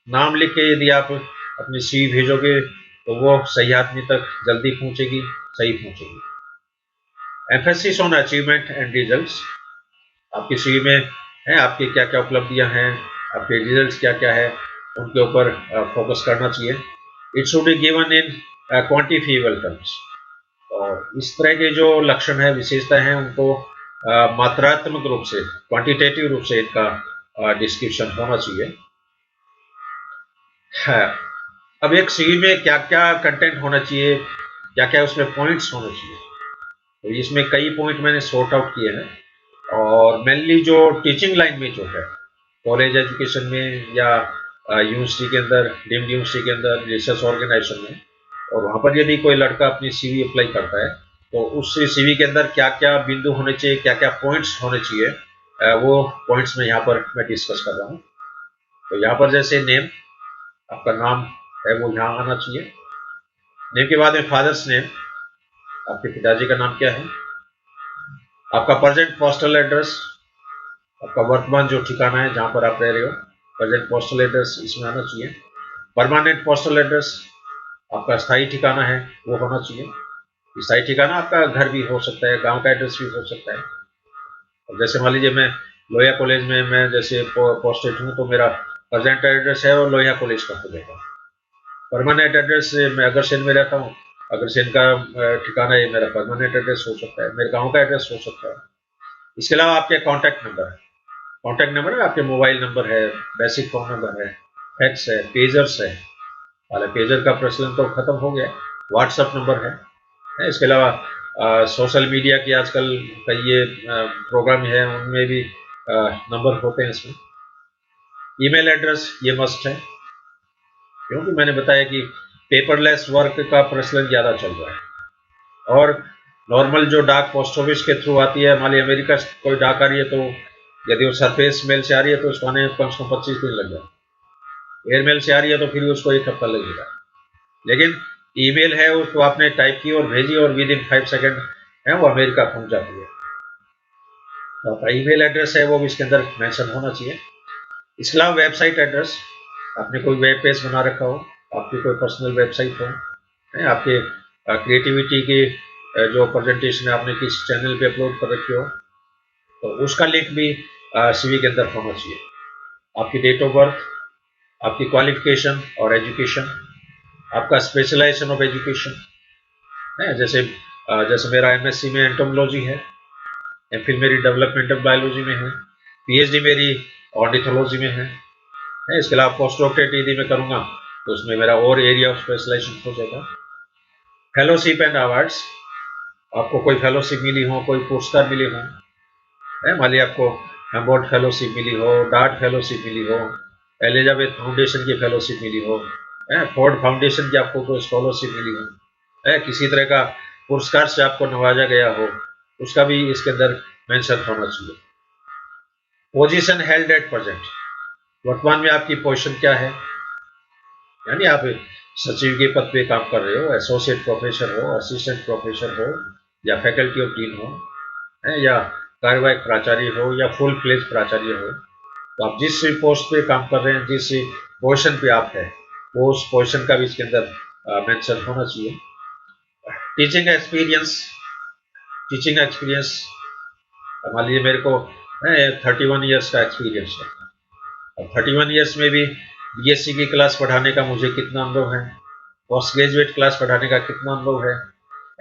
नाम लिख के यदि आप अपनी सीवी भेजोगे तो वो सही आदमी तक जल्दी पहुंचेगी, सही पहुंचेगी। Emphasis on achievement and results, आपकी सीवी में है आपकी क्या क्या उपलब्धियां हैं, आपके रिजल्ट्स क्या क्या है, उनके ऊपर फोकस करना चाहिए। It should be given in quantifiable terms, और इस तरह के जो लक्षण है, विशेषता हैं, उनको मात्रात्मक रूप से, क्वांटिटेटिव रूप से इनका डिस्क्रिप्शन होना चाहिए। है अब एक सीवी में क्या क्या कंटेंट होना चाहिए, क्या क्या उसमें पॉइंट्स होने चाहिए, तो इसमें कई पॉइंट मैंने सॉर्ट आउट किए हैं। और मेनली जो टीचिंग लाइन में जो है, कॉलेज एजुकेशन में या यूनिवर्सिटी के अंदर, डीम्ड यूनिवर्सिटी के अंदर, रिसर्च ऑर्गेनाइजेशन में, और वहाँ पर यदि कोई लड़का अपनी सीवी अप्लाई करता है तो उस सीवी के अंदर क्या क्या बिंदु होने चाहिए, क्या क्या पॉइंट्स होने चाहिए, वो पॉइंट्स में यहाँ पर मैं डिस्कस कर रहा हूँ। तो यहाँ पर जैसे नेम, आपका नाम है वो यहाँ आना चाहिए। नेम के बाद में फादर्स नेम, आपके पिताजी का नाम क्या है। आपका प्रेजेंट पोस्टल एड्रेस, आपका वर्तमान जो ठिकाना है जहाँ पर आप रह रहे हो, प्रेजेंट पोस्टल एड्रेस इसमें आना चाहिए। परमानेंट पोस्टल एड्रेस, आपका स्थायी ठिकाना है वो होना चाहिए। स्थायी ठिकाना आपका घर भी हो सकता है, गांव का एड्रेस भी हो सकता है। और जैसे मान लीजिए मैं लोहिया कॉलेज में मैं जैसे पोस्टेड हूँ, तो मेरा प्रेजेंट एड्रेस है और लोहिया कॉलेज का हो जाएगा। परमानेंट एड्रेस मैं अग्रसेन में रहता हूँ, अग्रसेन का ठिकाना ये मेरा परमानेंट एड्रेस हो सकता है, मेरे गाँव का एड्रेस हो सकता है। इसके अलावा आपके कॉन्टैक्ट नंबर है, कॉन्टैक्ट नंबर है आपके मोबाइल नंबर है, बेसिक फोन नंबर है, फैक्स है, पेजर्स है, हालांकि पेजर का प्रचलन तो खत्म हो गया, व्हाट्सएप नंबर है। इसके अलावा सोशल मीडिया की आजकल कई ये प्रोग्राम है, उनमें भी नंबर होते हैं इसमें। ईमेल एड्रेस ये मस्ट है, क्योंकि मैंने बताया कि पेपरलेस वर्क का प्रचलन ज़्यादा चल रहा है, और नॉर्मल जो डाक पोस्ट ऑफिस के थ्रू आती है, मान लीजिए अमेरिका से कोई डाक आ रही है, तो यदि वो सरफेस मेल से आ रही है तो उसको आने में कम से कम 25 दिन लग जाए। एयर मेल से आ रही है तो फिर उसको 1 हफ्ता लगेगा। लेकिन ईमेल है, उसको आपने टाइप की और भेजी और विद इन 5 सेकेंड है वो अमेरिका पहुंच जाती है। तो आपका ईमेल एड्रेस है वो भी इसके अंदर मेंशन होना चाहिए। इसके अलावा वेबसाइट एड्रेस, आपने कोई वेब पेज बना रखा हो, आपकी कोई पर्सनल वेबसाइट हो, आपके क्रिएटिविटी की जो प्रेजेंटेशन आपने किस चैनल पे अपलोड कर रखी हो, तो उसका लिंक भी सीवी के अंदर होना चाहिए। आपकी डेट ऑफ बर्थ, आपकी क्वालिफिकेशन और एजुकेशन, आपका स्पेशलाइजेशन ऑफ एजुकेशन है, जैसे मेरा एमएससी में एंटोमोलॉजी है, एमफिल मेरी डेवलपमेंटल बायोलॉजी में है, पीएचडी मेरी ऑर्निथोलॉजी में है। इसके अलावा पोस्ट डॉक्टरेट यदि मैं करूँगा तो उसमें मेरा और एरिया ऑफ स्पेशलाइजेशन हो जाएगा। फेलोशिप एंड अवार्ड्स, आपको कोई फेलोशिप मिली हो, कोई पुरस्कार मिले हो, मान लीजिए आपको हम्बोल्ट फेलोशिप मिली हो, डार्ट फेलोशिप मिली हो, एलिजाबेथ फाउंडेशन की फेलोशिप मिली हो, फोर्ड फाउंडेशन की आपको कोई स्कॉलरशिप मिली हो, किसी तरह का पुरस्कार से आपको नवाजा गया हो, उसका भी इसके अंदर मेंशन होना चाहिए। पोजीशन हेल्ड एट प्रेजेंट, वर्तमान में आपकी पोजीशन क्या है, यानी आप सचिव के पद पे काम कर रहे हो, एसोसिएट प्रोफेसर हो, असिस्टेंट प्रोफेसर हो, या फैकल्टी ऑफ डीन हो, या कार्यवाहक प्राचार्य हो, या फुल फ्लेज प्राचार्य हो, तो आप जिस पोस्ट पे काम कर रहे हैं, जिस पोजीशन पे आप है, वो उस पोजीशन का भी इसके अंदर मेंशन होना चाहिए। टीचिंग एक्सपीरियंस, टीचिंग एक्सपीरियंस मान लीजिए मेरे को 31 ईयर्स का एक्सपीरियंस है, और 31 ईयर्स में भी बीएससी की क्लास पढ़ाने का मुझे कितना अनुभव है, पोस्ट ग्रेजुएट क्लास पढ़ाने का कितना अनुभव है,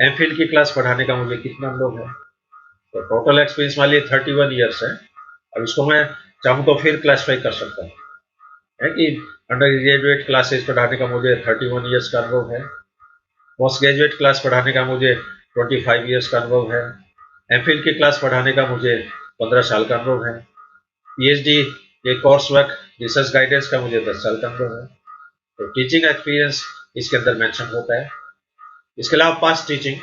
एमफिल की क्लास पढ़ाने का मुझे कितना अनुभव है। तो टोटल एक्सपीरियंस मान लीजिए 31 ईयर्स है। अब इसको मैं चाहूँ तो फिर क्लासीफाई कर सकता हूँ, है कि अंडर ग्रेजुएट क्लासेस पढ़ाने का मुझे 31 ईयर्स का अनुभव है, पोस्ट ग्रेजुएट क्लास पढ़ाने का मुझे 25 ईयर्स का अनुभव है, एमफिल की क्लास पढ़ाने का मुझे 15 साल का अनुभव है, पीएचडी के कोर्स वर्क रिसर्च गाइडेंस का मुझे 10 साल का अनुभव है। तो टीचिंग एक्सपीरियंस इसके अंदर मेंशन होता है। इसके अलावा पास्ट टीचिंग,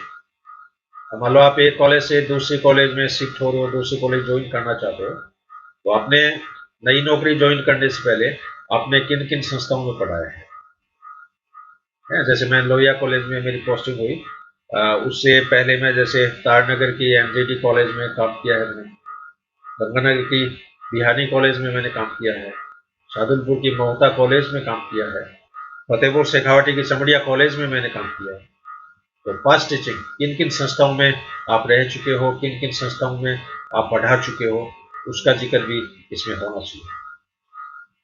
मान लो आप एक कॉलेज से दूसरी कॉलेज में शिफ्ट हो रहे हो, दूसरी कॉलेज ज्वाइन करना चाहते हो, तो आपने नई नौकरी ज्वाइन करने से पहले आपने किन किन संस्थाओं में पढ़ा है? जैसे मैं लोहिया कॉलेज में मेरी पोस्टिंग हुई, उससे पहले मैं जैसे तारनगर की एमजेडी कॉलेज में काम किया है, मैंने गंगानगर की बिहानी कॉलेज में मैंने काम किया है, शादुलपुर की मोहता कॉलेज में काम किया है, फतेहपुर शेखावटी की चमड़िया कॉलेज में मैंने काम किया है। तो पास्ट टीचिंग, किन किन संस्थाओं में आप रह चुके हो, किन किन संस्थाओं में आप पढ़ा चुके हो, उसका जिक्र भी इसमें होना चाहिए।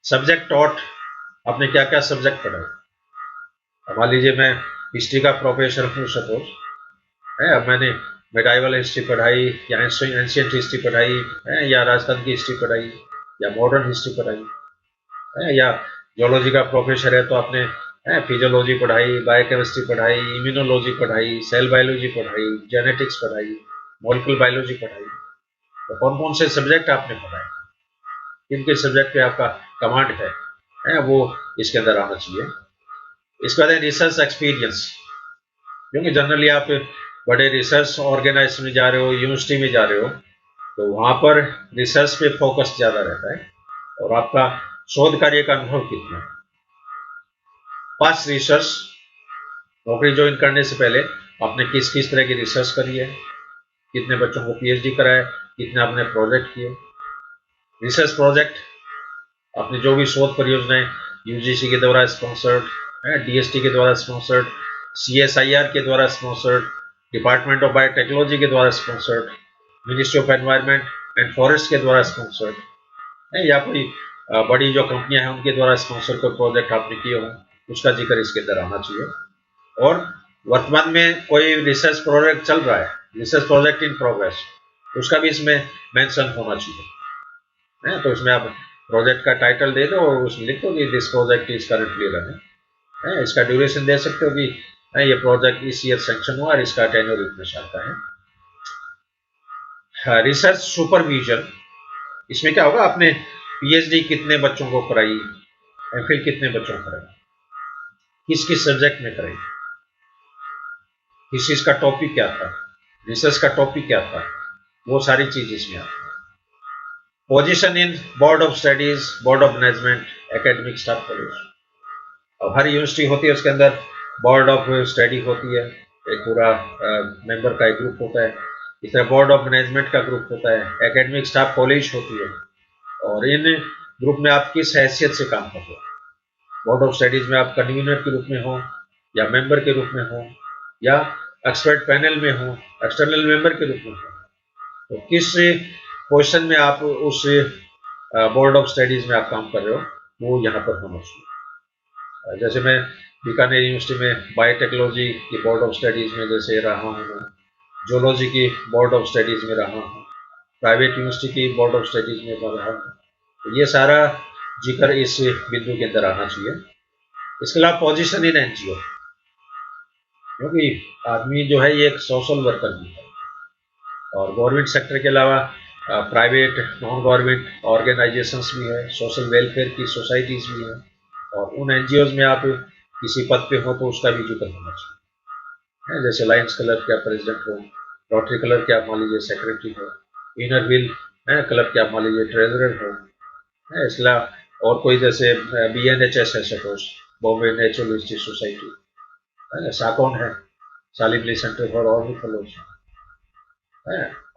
सब्जेक्ट टॉट, आपने क्या क्या सब्जेक्ट पढ़ा। मान लीजिए मैं हिस्ट्री का प्रोफेसर हूँ सपोज, है, अब मैंने मेडाइवल हिस्ट्री पढ़ाई या एंशियंट हिस्ट्री पढ़ाई है, या राजस्थान की हिस्ट्री पढ़ाई या मॉडर्न हिस्ट्री पढ़ाई है, या जियोलॉजी का प्रोफेसर है तो आपने फिजियोलॉजी पढ़ाई, बायोकेमिस्ट्री पढ़ाई, इम्यूनोलॉजी पढ़ाई, सेल बायोलॉजी पढ़ाई, जेनेटिक्स पढ़ाई, मॉलिक्यूलर बायोलॉजी पढ़ाई। तो कौन कौन से सब्जेक्ट आपने पढ़ाए, किन किन सब्जेक्ट पे आपका कमांड है, वो इसके अंदर आना चाहिए। इसके बाद रिसर्च एक्सपीरियंस, क्योंकि जनरली आप बड़े रिसर्च ऑर्गेनाइजेशन में जा रहे हो, यूनिवर्सिटी में जा रहे हो, तो वहाँ पर रिसर्च पे फोकस ज़्यादा रहता है, और आपका शोध कार्य का अनुभव कितना है। पास्ट रिसर्च, नौकरी ज्वाइन करने से पहले आपने किस किस तरह की रिसर्च करी है, कितने बच्चों को पीएचडी कराया, कितने आपने प्रोजेक्ट किए। रिसर्च प्रोजेक्ट, आपने जो भी शोध परियोजनाएं यूजीसी के द्वारा स्पॉन्सर्ड, डीएसटी के द्वारा स्पॉन्सर्ड, सीएसआईआर के द्वारा स्पॉन्सर्ड, डिपार्टमेंट ऑफ बायोटेक्नोलॉजी के द्वारा sponsored, ministry of environment and forest के द्वारा स्पॉन्सर्ड, या कोई बड़ी जो कंपनियां हैं उनके द्वारा स्पॉन्सर कोई प्रोजेक्ट आपने किए हो, उसका जिक्र इसके अंदर आना चाहिए। और वर्तमान में कोई रिसर्च प्रोजेक्ट चल रहा है, रिसर्च प्रोजेक्ट इन प्रोग्रेस, उसका भी इसमें मेंशन होना चाहिए। तो इसमें आप प्रोजेक्ट का टाइटल दे दो और उसमें लिख दो कि this project is currently running, इसका ड्यूरेशन दे सकते हो कि ये प्रोजेक्ट इस ईयर सैंक्शन हुआ और इसका टेन्योर इतने साल का है। रिसर्च सुपरविजन, इसमें क्या होगा, आपने पीएचडी कितने बच्चों को कराई, एमफिल कितने बच्चों को कराई, किस किस सब्जेक्ट में कराई, किस चीज का टॉपिक क्या था, रिसर्च का टॉपिक क्या था, वो सारी चीज इसमें आती है। Position in board of studies, board of management, academic staff college. अब हर यूनिवर्सिटी होती है, उसके अंदर बोर्ड ऑफ स्टडी होती है, एक पूरा मेंबर का एक ग्रुप होता है, इस तरह बोर्ड ऑफ मैनेजमेंट का ग्रुप होता है, एकेडमिक स्टाफ कॉलेज होती है, और इन ग्रुप में आप किस हैसियत से काम करते हो। बोर्ड ऑफ स्टडीज में आप कन्वीनर के रूप में हो, या मेंबर के रूप में हो, या एक्सपर्ट पैनल में हो, एक्सटर्नल मेंबर के रूप में हो, तो किस पोजीशन में आप उस बोर्ड ऑफ स्टडीज में आप काम कर रहे हो, वो यहाँ पर होना चाहिए। जैसे मैं बीकानेर यूनिवर्सिटी में बायोटेक्नोलॉजी की बोर्ड ऑफ स्टडीज में जैसे रहा हूँ, मैं जियोलॉजी की बोर्ड ऑफ स्टडीज में रहा हूँ, प्राइवेट यूनिवर्सिटी की बोर्ड ऑफ स्टडीज में रहा हूँ, तो ये सारा जिक्र इस बिंदु के अंदर आना चाहिए। इसके अलावा पोजीशन इन एनजीओ, क्योंकि आदमी जो है ये एक सोशल वर्कर भी है, और गवर्नमेंट सेक्टर के अलावा प्राइवेट नॉन गवर्नमेंट ऑर्गेनाइजेशंस भी है, सोशल वेलफेयर की सोसाइटीज भी हैं, और उन एनजीओज में आप किसी पद पे हो तो उसका भी जिक्र होना चाहिए। जैसे लायंस क्लब के आप प्रेसिडेंट हो, रोटरी क्लब के आप मान लीजिए सेक्रेटरी हो, इनर व्हील क्लब के आप मान लीजिए ट्रेजरर हो, इसलिए और कोई जैसे BNHS है suppose, Bombay natural history society, SACON है, Salim Ali centre for ornithology,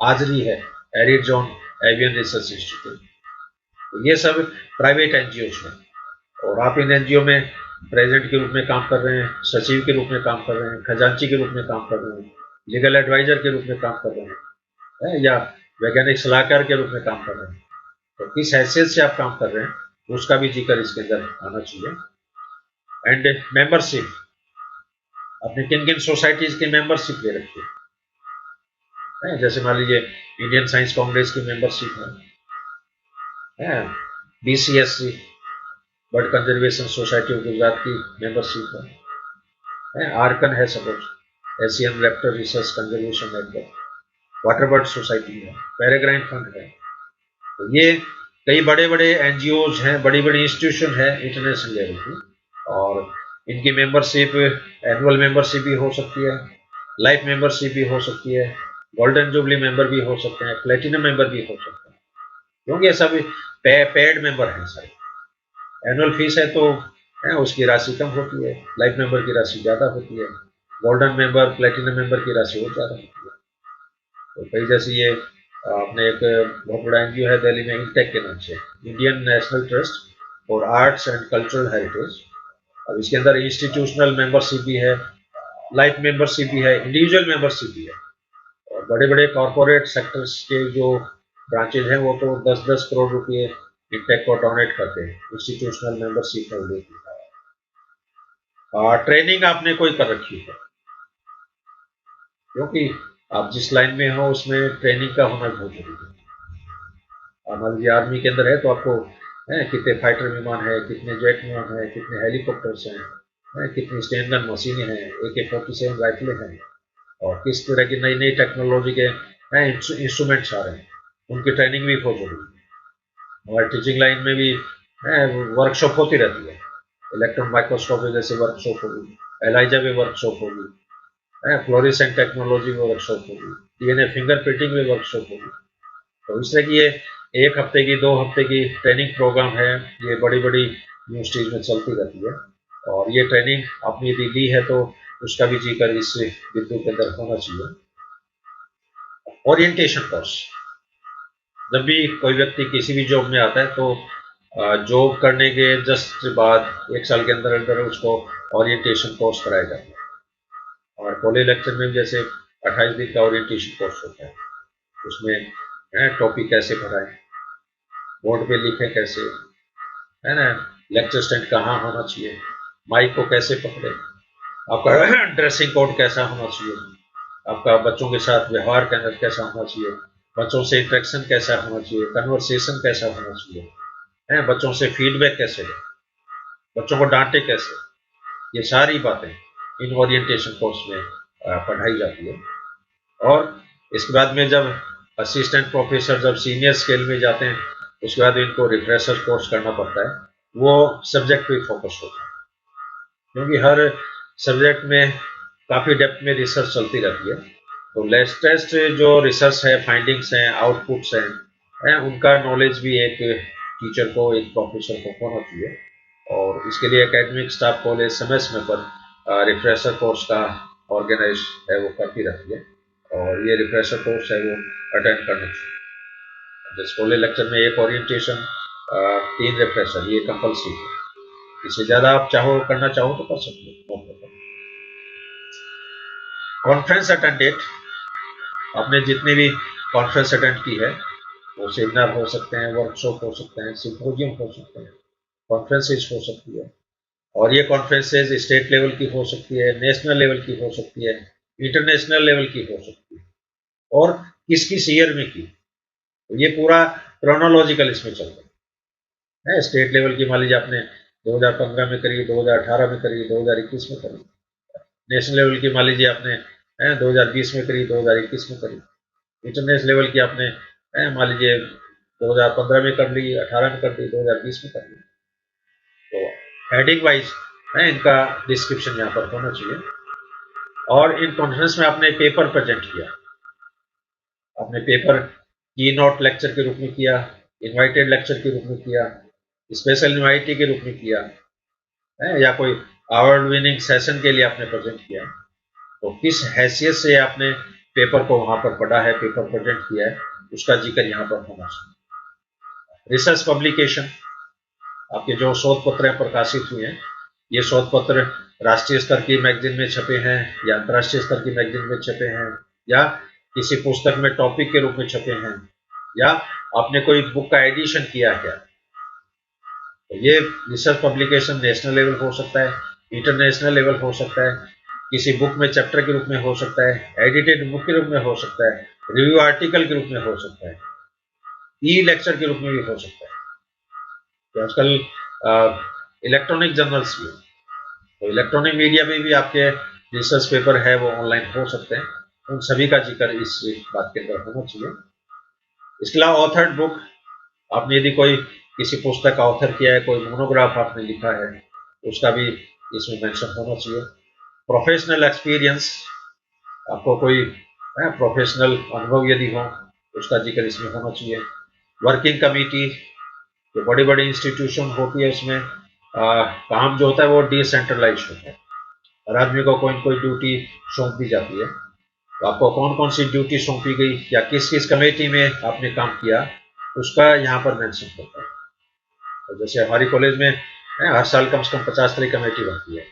AZRI है, arid zone avian research institute, तो ये सब प्राइवेट एनजीओ हैं, और आप इन एनजीओ में प्रेसिडेंट के रूप में काम कर रहे हैं, सचिव के रूप में काम कर रहे हैं, खजांची के रूप में काम कर रहे हैं, लीगल एडवाइजर के रूप में काम कर रहे हैं, या वैज्ञानिक सलाहकार के रूप में काम कर रहे हैं, तो किस हैसियत से आप काम कर रहे हैं उसका भी जिक्र इसके अंदर आना चाहिए। एंड मेंबरशिप, आपने किन किन सोसाइटीज की मेंबरशिप ले रखी है, जैसे मान लीजिए इंडियन साइंस कांग्रेस की मेंबरशिप है, BCSC bird conservation society of Gujarat की मेंबरशिप है, आर्कन है suppose Asian Raptor research conservation network, water bird society है, पेरेग्राइन फंड है। तो ये कई बड़े बड़े NGOs हैं, बड़ी बड़ी इंस्टीट्यूशन है इंटरनेशनल लेवल की, और इनकी मेंबरशिप एनुअल मेंबरशिप भी हो सकती है, लाइफ मेंबरशिप भी हो सकती है, गोल्डन जुबली मेंबर भी हो सकते हैं, प्लेटिनम मेंबर भी हो सकते हैं, क्योंकि ये सब पेड मेंबर हैं सारे। एनुअल फीस है तो उसकी राशि कम होती है, लाइफ मेंबर की राशि ज़्यादा होती है, गोल्डन मेंबर प्लेटिनम मेंबर की राशि और ज़्यादा होती है। तो कई जैसे ये अपने एक बहुत बड़ा NGO है दिल्ली में, इंटेक के नाम से, Indian national trust for arts and cultural heritage. अब इसके अंदर इंस्टीट्यूशनल मेंबरशिप भी है, लाइफ मेंबरशिप भी है, इंडिविजुअल मेंबरशिप भी है, और बड़े बड़े कॉरपोरेट सेक्टर्स के जो ब्रांचेज हैं वो तो 10-10 करोड़ रुपए इंटेक को डोनेट करते हैं इंस्टीट्यूशनल मेंबरशिप होल्डर की। ट्रेनिंग आपने कोई कर रखी है, क्योंकि आप जिस लाइन में हो उसमें ट्रेनिंग का होना बहुत जरूरी है। मान लीजिए आर्मी के अंदर है तो आपको कितने फाइटर विमान है, कितने जेट विमान है, कितने हेलीकॉप्टर्स हैं, कितनी स्टेन गन मशीनें हैं, AK-47 राइफलें हैं, और किस तरह की नई नई टेक्नोलॉजी के इंस्ट्रूमेंट्स आ रहे हैं, उनकी ट्रेनिंग भी बहुत जरूरी है। हमारी टीचिंग लाइन में भी वर्कशॉप होती रहती है, इलेक्ट्रॉन माइक्रोस्कोपी जैसे वर्कशॉप होगी, एलाइजा में वर्कशॉप होगी, फ्लोरेसेंट टेक्नोलॉजी में वर्कशॉप होगी, DNA फिंगरप्रिंटिंग में वर्कशॉप होगी। तो इस तरह की ये 1 हफ्ते की 2 हफ्ते की ट्रेनिंग प्रोग्राम है, ये बड़ी बड़ी यूनिवर्सिटीज में चलती रहती है, और ये ट्रेनिंग आपने यदि ली है तो उसका भी जिक्र इस बिंदु के अंदर होना चाहिए। ओरिएंटेशन कोर्स, जब भी कोई व्यक्ति किसी भी जॉब में आता है तो जॉब करने के जस्ट बाद 1 साल के अंदर अंदर उसको ओरिएंटेशन कोर्स कराया जाता है, और कॉलेज लेक्चर में जैसे 28 दिन का ओरिएंटेशन कोर्स होता है, उसमें टॉपिक कैसे पढ़ाएं, बोर्ड पे लिखें कैसे, है ना, लेक्चर स्टैंड कहाँ होना चाहिए, माइक को कैसे पकड़े, आपका ड्रेसिंग कोड कैसा होना चाहिए, आपका बच्चों के साथ व्यवहार कैसा होना चाहिए, बच्चों से इंटरेक्शन कैसा होना चाहिए, कन्वर्सेशन कैसा होना चाहिए, बच्चों से फीडबैक कैसे लें, बच्चों को डांटे कैसे, ये सारी बातें इन ओरिएंटेशन कोर्स में पढ़ाई जाती है। और इसके बाद में जब असिस्टेंट प्रोफेसर जब सीनियर स्केल में जाते हैं उसके बाद इनको रिफ्रेशर कोर्स करना पड़ता है, वो सब्जेक्ट पे फोकस होता है, क्योंकि हर सब्जेक्ट में काफ़ी डेप्थ में रिसर्च चलती रहती है। तो लेटेस्ट जो रिसर्च है, फाइंडिंग्स हैं, आउटपुट्स हैं, उनका नॉलेज भी एक टीचर को, एक प्रोफेसर को होना चाहिए, और इसके लिए एकेडमिक स्टाफ कॉलेज समय समय पर रिफ्रेशर कोर्स का ऑर्गेनाइज है वो करती रहती है, और ये रिफ्रेशर कोर्स है वो अटेंड करना चाहिए। जैसे कॉलेज लेक्चर में एक ओरिएंटेशन, 3 रिफ्रेशर, ये कंपल्सरी है, इससे ज़्यादा आप करना चाहो तो कर सकते हो। कॉन्फ्रेंस अटेंडेड, आपने जितनी भी कॉन्फ्रेंस अटेंड की है, वो सेमिनार हो सकते हैं, वर्कशॉप हो सकते हैं, सिम्पोजियम हो सकते हैं, कॉन्फ्रेंसेज हो सकती है, और ये कॉन्फ्रेंसेज स्टेट लेवल की हो सकती है, नेशनल लेवल की हो सकती है, इंटरनेशनल लेवल की हो सकती है, और किस किस ईयर में की, तो ये पूरा क्रोनोलॉजिकल इसमें चल रहा है। स्टेट लेवल की मान लीजिए आपने 2015 में करी, 2018 में करी, 2021 में करी, नेशनल लेवल की मान लीजिए आपने 2020 में करी, 2021 में करी, इंटरनेशनल लेवल की आपने मान लीजिए 2015 में कर ली, 18 में कर ली, 2020 में कर ली। तो हेडिंग वाइज इनका डिस्क्रिप्शन यहाँ पर होना चाहिए। और इन कॉन्फ्रेंस में आपने पेपर प्रेजेंट किया, आपने पेपर की नोट लेक्चर के रूप में किया, इनवाइटेड लेक्चर के रूप में किया, स्पेशल इनवाइटी के रूप में किया, या कोई अवार्ड विनिंग सेशन के लिए आपने प्रेजेंट किया, तो किस हैसियत से आपने पेपर को वहां पर पढ़ा है, पेपर प्रेजेंट किया है, उसका जिक्र यहाँ पर होना चाहिए। रिसर्च पब्लिकेशन, आपके जो शोध पत्र प्रकाशित हुए हैं ये शोध पत्र राष्ट्रीय स्तर की मैगजीन में छपे हैं या अंतर्राष्ट्रीय स्तर की मैगजीन में छपे हैं या किसी पुस्तक में टॉपिक के रूप में छपे हैं या आपने कोई बुक का एडिशन किया है क्या। तो ये रिसर्च पब्लिकेशन नेशनल लेवल हो सकता है, इंटरनेशनल लेवल हो सकता है, किसी बुक में चैप्टर के रूप में हो सकता है, एडिटेड बुक के रूप में हो सकता है, रिव्यू आर्टिकल के रूप में हो सकता है, ई लेक्चर के रूप में भी हो सकता है। तो आजकल इलेक्ट्रॉनिक जर्नल्स भी, तो इलेक्ट्रॉनिक मीडिया में भी आपके रिसर्च पेपर है वो ऑनलाइन हो सकते हैं। उन सभी का जिक्र इस बात के अंदर होना चाहिए। इसके अलावा ऑथर्ड बुक, आपने यदि कोई किसी पुस्तक का ऑथर किया है, कोई मोनोग्राफ आपने लिखा है, उसका भी इसमें मेंशन होना चाहिए। प्रोफेशनल एक्सपीरियंस, आपको कोई प्रोफेशनल अनुभव यदि हो उसका जिक्र इसमें होना चाहिए। वर्किंग कमेटी, जो बड़ी बड़ी इंस्टीट्यूशन होती है उसमें काम जो होता है वो डिसेंट्रलाइज होता है, हर आदमी को कोई न कोई ड्यूटी सौंप दी जाती है। तो आपको कौन कौन सी ड्यूटी सौंपी गई या किस किस कमेटी में आपने काम किया उसका यहाँ पर मेंशन होता है। तो जैसे हमारी कॉलेज में हर साल कम से कम 50 तरह की कमेटी बनती है।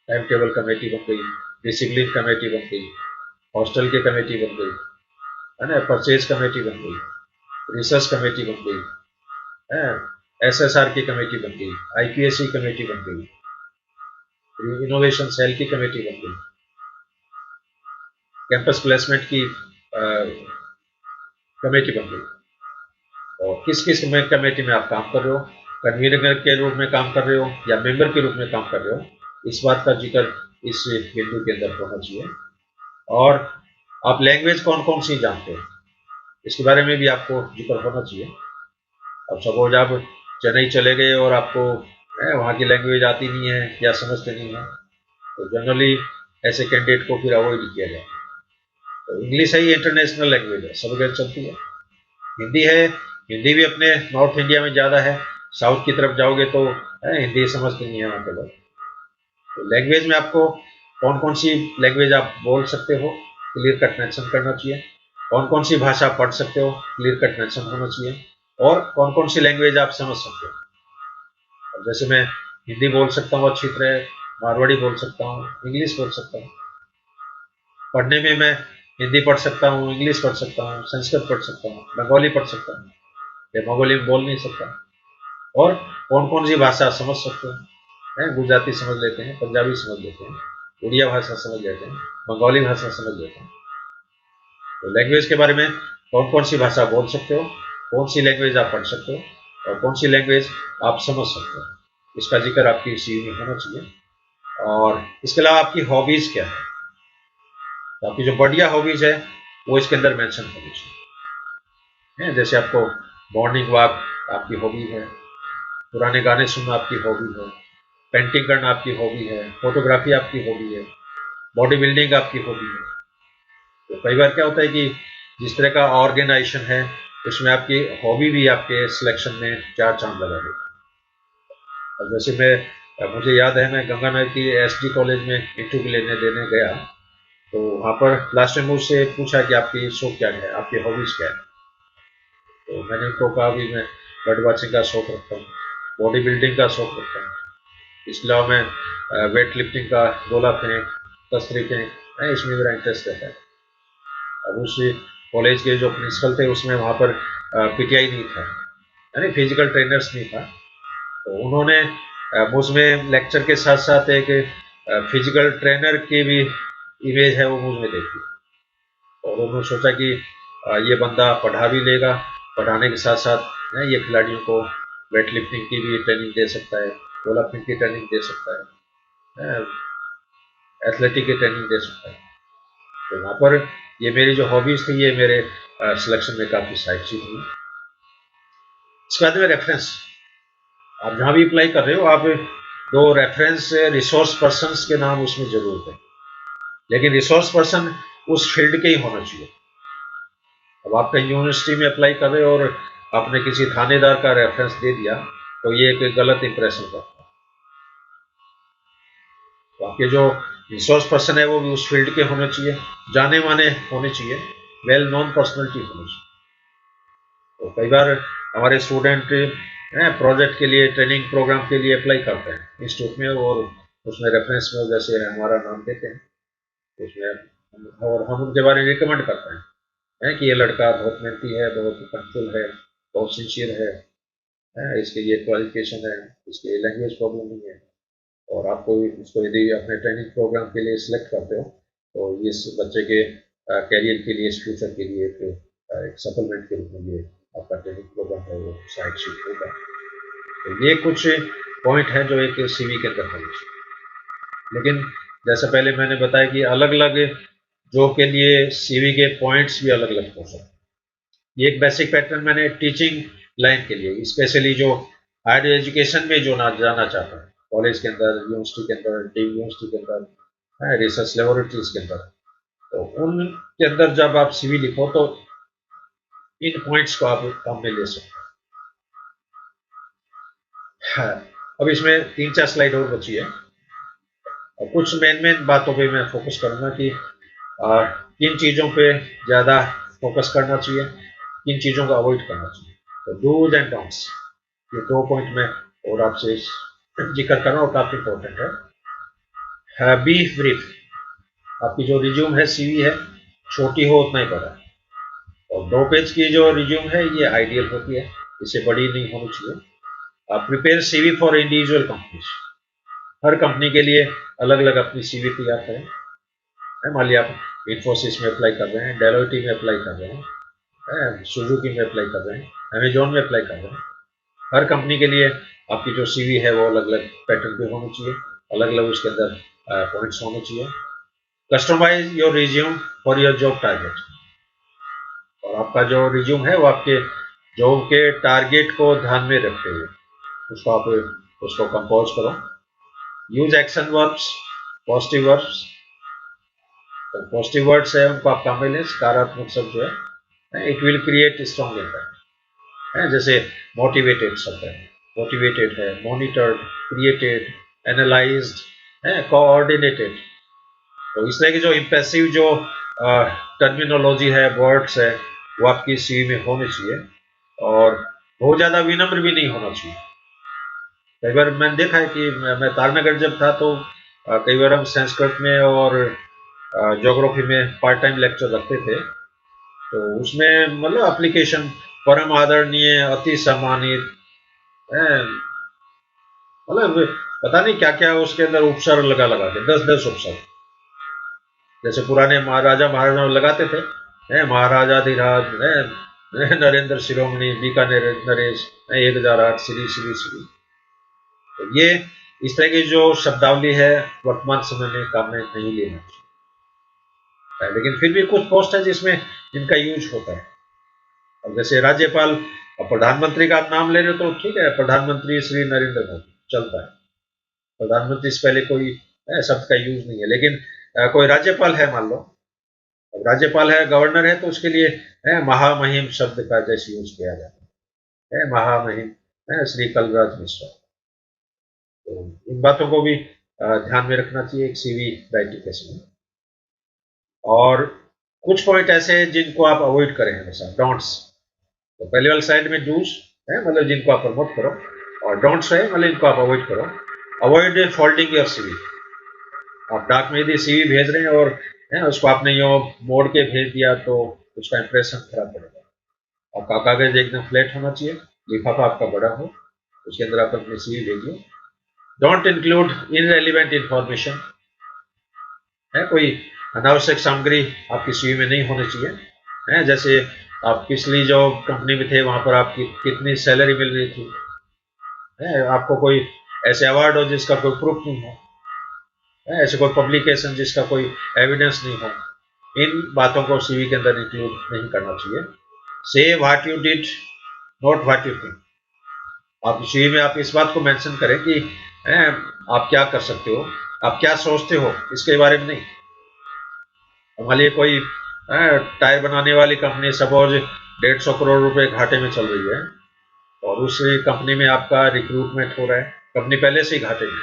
टाइम टेबल कमेटी बन गई, डिसिप्लिन कमेटी बन गई, हॉस्टल की कमेटी बन गई, है ना, परचेज कमेटी बन गई, रिसर्च कमेटी बन गई, है, एसएसआर की कमेटी बन गई, आईपीएससी कमेटी बन गई, इनोवेशन सेल की कमेटी बन गई, कैंपस प्लेसमेंट की कमेटी बन गई। और किस किस कमेटी में आप काम कर रहे हो, कन्वीनर के रूप में काम कर रहे हो या मेंबर के रूप में काम कर रहे हो, इस बात का जिक्र इस बिंदु के अंदर होना चाहिए। और आप लैंग्वेज कौन कौन सी जानते हो इसके बारे में भी आपको जिक्र होना चाहिए। अब सपोज आप चेन्नई चले गए और आपको वहाँ की लैंग्वेज आती नहीं है या समझते नहीं है, तो जनरली ऐसे कैंडिडेट को फिर अवॉइड किया जाए। तो इंग्लिश है, ये इंटरनेशनल लैंग्वेज है, सब जगह चलती है। हिंदी है, हिंदी भी अपने नॉर्थ इंडिया में ज़्यादा है, साउथ की तरफ जाओगे तो हिंदी समझते नहीं है वहाँ के लोग। तो लैंग्वेज में आपको कौन कौन सी लैंग्वेज आप बोल सकते हो, क्लियर कट मेंशन करना चाहिए। कौन कौन सी भाषा पढ़ सकते हो, क्लियर कट मेंशन होना चाहिए। और कौन कौन सी लैंग्वेज आप समझ सकते हो। जैसे मैं हिंदी बोल सकता हूँ अच्छी तरह, मारवाड़ी बोल सकता हूँ, इंग्लिश बोल सकता हूँ। पढ़ने में मैं हिंदी पढ़ सकता हूँ, इंग्लिश पढ़ सकता हूँ, संस्कृत पढ़ सकता हूँ, बंगाली पढ़ सकता हूँ, या बंगाली में बोल नहीं सकता। और कौन कौन सी भाषा समझ सकते हैं, गुजराती समझ लेते हैं, पंजाबी समझ लेते हैं, उड़िया भाषा समझ लेते हैं, बंगाली भाषा समझ लेते हैं। तो लैंग्वेज के बारे में कौन कौन सी भाषा बोल सकते हो, कौन सी लैंग्वेज आप पढ़ सकते हो और कौन सी लैंग्वेज आप समझ सकते हो, इसका जिक्र आपकी सीवी में होना चाहिए। और इसके अलावा आपकी हॉबीज़ क्या है, तो आपकी जो बढ़िया हॉबीज़ है वो इसके अंदर मेंशन होनी चाहिए। जैसे आपको मॉर्निंग वॉक आपकी हॉबी है, पुराने गाने सुनना आपकी हॉबी है, पेंटिंग करना आपकी हॉबी है, फोटोग्राफी आपकी हॉबी है, बॉडी बिल्डिंग आपकी हॉबी है। तो कई बार क्या होता है कि जिस तरह का ऑर्गेनाइजेशन है उसमें आपकी हॉबी भी आपके सिलेक्शन में 4 चांद लगा देगी। अब जैसे मुझे याद है, मैं गंगानगर की एसडी कॉलेज में इंटरव्यू देने गया, तो वहाँ पर लास्ट टाइम मुझसे पूछा कि आपकी शौक क्या है, आपकी हॉबीज़ क्या है। तो मैंने उनको कहा भी मैं बर्ड वॉचिंग का शौक रखता हूँ, बॉडी बिल्डिंग का शौक रखता हूँ, इसके अलावा मैं वेट लिफ्टिंग का, गोला फेंक, तस्तरी फेंक, इसमें मेरा इंटरेस्ट रहता है। अब उस कॉलेज के जो प्रिंसिपल थे उसमें वहाँ पर पीटीआई नहीं था, यानी फिजिकल ट्रेनर्स नहीं था। तो उन्होंने मुझमें लेक्चर के साथ साथ एक फिजिकल ट्रेनर की भी इमेज है वो मुझ में देखी, और उन्होंने सोचा कि ये बंदा पढ़ा भी लेगा, पढ़ाने के साथ साथ ये खिलाड़ियों को वेट लिफ्टिंग की भी ट्रेनिंग दे सकता है, गोला फेंक की ट्रेनिंग दे सकता है, एथलेटिक की ट्रेनिंग दे सकता है। तो वहाँ पर ये मेरी जो हॉबीज़ थी ये मेरे सिलेक्शन में काफ़ी साइड हुई। इसके बाद में रेफरेंस, आप जहाँ भी अप्लाई कर रहे हो आप 2 रेफरेंस रिसोर्स पर्सन्स के नाम उसमें जरूर दें, लेकिन रिसोर्स पर्सन उस फील्ड के ही होना चाहिए। अब आप कहीं यूनिवर्सिटी में अप्लाई कर रहे हो और आपने किसी थानेदार का रेफरेंस दे दिया तो ये एक गलत इंप्रेशन करता है। तो आपके जो रिसोर्स पर्सन है वो भी उस फील्ड के होने चाहिए, जाने माने होने चाहिए, वेल नोन पर्सनैलिटी होनी चाहिए। तो कई बार हमारे स्टूडेंट प्रोजेक्ट के लिए, ट्रेनिंग प्रोग्राम के लिए अप्लाई करते हैं इंस्टीट्यूट में, और उसमें रेफरेंस में जैसे हमारा नाम देते हैं उसमें, और हम उनके बारे में रिकमेंड करते हैं कि ये लड़का बहुत मेहनती है, बहुत पंक्चुअल है, बहुत सिंसियर है, इसके ये क्वालिफिकेशन है, इसके लैंग्वेज प्रॉब्लम नहीं है, और आपको इसको यदि अपने ट्रेनिंग प्रोग्राम के लिए सिलेक्ट करते हो तो इस बच्चे के कैरियर के लिए, इस फ्यूचर के लिए एक सप्लीमेंट के रूप में ये आपका ट्रेनिंग प्रोग्राम है वो साइड शीट होगा। तो ये कुछ पॉइंट है जो एक सीवी के अंदर होने चाहिए। लेकिन जैसा पहले मैंने बताया कि अलग अलग जॉब के लिए सीवी के पॉइंट्स भी अलग अलग हो सकते हैं। ये एक बेसिक पैटर्न मैंने टीचिंग लाइन के लिए, स्पेशली जो हायर एजुकेशन में जो ना जाना चाहता है, कॉलेज के अंदर, यूनिवर्सिटी के अंदर, डीम यूनिवर्सिटी के अंदर, रिसर्च लेबोरेटरीज के अंदर, तो उनके अंदर जब आप सीवी लिखो तो इन पॉइंट्स को आप काम में ले सकते हैं। अब इसमें 3-4 स्लाइड और बची है, और कुछ मेन बातों पे मैं फोकस करूंगा कि किन चीज़ों पे ज़्यादा फोकस करना चाहिए, किन चीज़ों को अवॉइड करना चाहिए। तो डूज एंड डोंट्स, ये 2 पॉइंट मैं और आपसे जिक्र कर रहा हूँ, काफ़ी इंपॉर्टेंट है। बी ब्रीफ, आपकी जो रिज्यूम है, सीवी है, छोटी हो उतना ही बड़ा है, और 2 पेज की जो रिज्यूम है ये आइडियल होती है, इससे बड़ी नहीं होनी चाहिए। आप prepare CV for individual companies, her company के लिए अलग अलग अपनी सीवी तैयार करें। मान लिया आप इन्फोसिस में अप्लाई कर रहे हैं, डेलोइट में अप्लाई कर रहे हैं, सुजुकी में अप्लाई कर रहे हैं, अमेजोन में अप्लाई कर रहे हैं, हर कंपनी के लिए आपकी जो सीवी है वो अलग अलग पैटर्न पे होनी चाहिए, अलग अलग उसके अंदर पॉइंट्स होने चाहिए। Customise your resume for your job target, और आपका जो रिज्यूम है वो आपके जॉब के टारगेट को ध्यान में रखते हुए उसको कंपोज करो। Use action verbs, positive verbs, तो पॉजिटिव वर्ड्स है उनको आप काम में लें, सकारात्मक शब्द जो है, it will create strong impact. जैसे मोटिवेटेड शब्द है, मोटिवेटेड है, मॉनिटर्ड, क्रिएटेड, एनालाइज्ड है, कोऑर्डिनेटेड। तो इस तरह की जो इम्प्रेसिव जो टर्मिनोलॉजी है, वर्ड्स है, वो आपकी सीवी में होने चाहिए, और बहुत ज़्यादा विनम्र भी नहीं होना चाहिए। कई बार मैंने देखा है कि मैं तारनगर जब था तो कई बार हम संस्कृत में और ज्योग्राफी में पार्ट टाइम लेक्चर रखते थे, तो उसमें मतलब एप्लीकेशन परम आदरणीय, अति सम्मानित, मतलब पता नहीं क्या क्या उसके अंदर उपसर्ग लगा के 10-10 उपसर्ग, जैसे पुराने महाराजा महाराजा लगाते थे, महाराजाधिराज, नरेंद्र शिरोमणि, बीकानेर नरेश, 1008 श्री श्री श्री। तो ये इस तरह की जो शब्दावली है वर्तमान समय में काम में नहीं लेना चाहिए, लेकिन फिर भी कुछ पोस्ट है जिसमें इनका यूज होता है। अब जैसे राज्यपाल और प्रधानमंत्री का आप नाम ले रहे हो तो ठीक है, प्रधानमंत्री श्री नरेंद्र मोदी चलता है, प्रधानमंत्री से पहले कोई शब्द का यूज नहीं है। लेकिन कोई राज्यपाल है, मान लो राज्यपाल है, गवर्नर है, तो उसके लिए महामहिम शब्द का जैसे यूज किया जाता है, महामहिम श्री कलराज मिश्रा। तो इन बातों को भी ध्यान में रखना चाहिए एक सीवी राइटिंग के समय। और कुछ पॉइंट ऐसे हैं जिनको आप अवॉइड करें हमेशा, डोंट्स। तो पहले वाले साइड में डूज है, मतलब जिनको आप प्रमोट करो, और डोंट्स है मतलब इनको आप अवॉइड करो। अवॉइड फोल्डिंग योर सीवी, आप डाक में यदि सीवी भेज रहे हैं और उसको आपने यो मोड़ के भेज दिया तो उसका इंप्रेशन खराब पड़ेगा। आपका कागज एकदम फ्लैट होना चाहिए, लिफाफा आपका बड़ा हो, उसके अंदर आप अपनी सीवी भेजिए। डोंट इंक्लूड इनरेलीवेंट इंफॉर्मेशन, है कोई अनावश्यक सामग्री आपकी सीवी में नहीं होनी चाहिए। जैसे आप पिछली जो कंपनी में थे वहां पर आपकी कितनी सैलरी मिल रही थी, आपको कोई ऐसे अवार्ड हो जिसका कोई प्रूफ नहीं हो, ऐसे कोई पब्लिकेशन जिसका कोई एविडेंस नहीं हो, इन बातों को सीवी के अंदर इंक्लूड नहीं करना चाहिए। से what you did, not what you think. आप सीवी में आप इस बात को मेंशन करें कि आप क्या कर सकते हो, आप क्या सोचते हो, इसके बारे में नहीं। हमारे कोई टायर बनाने वाली कंपनी सपोज 150 करोड़ रुपए घाटे में चल रही है, और उस कंपनी में आपका रिक्रूटमेंट हो रहा है, कंपनी पहले से ही घाटे में।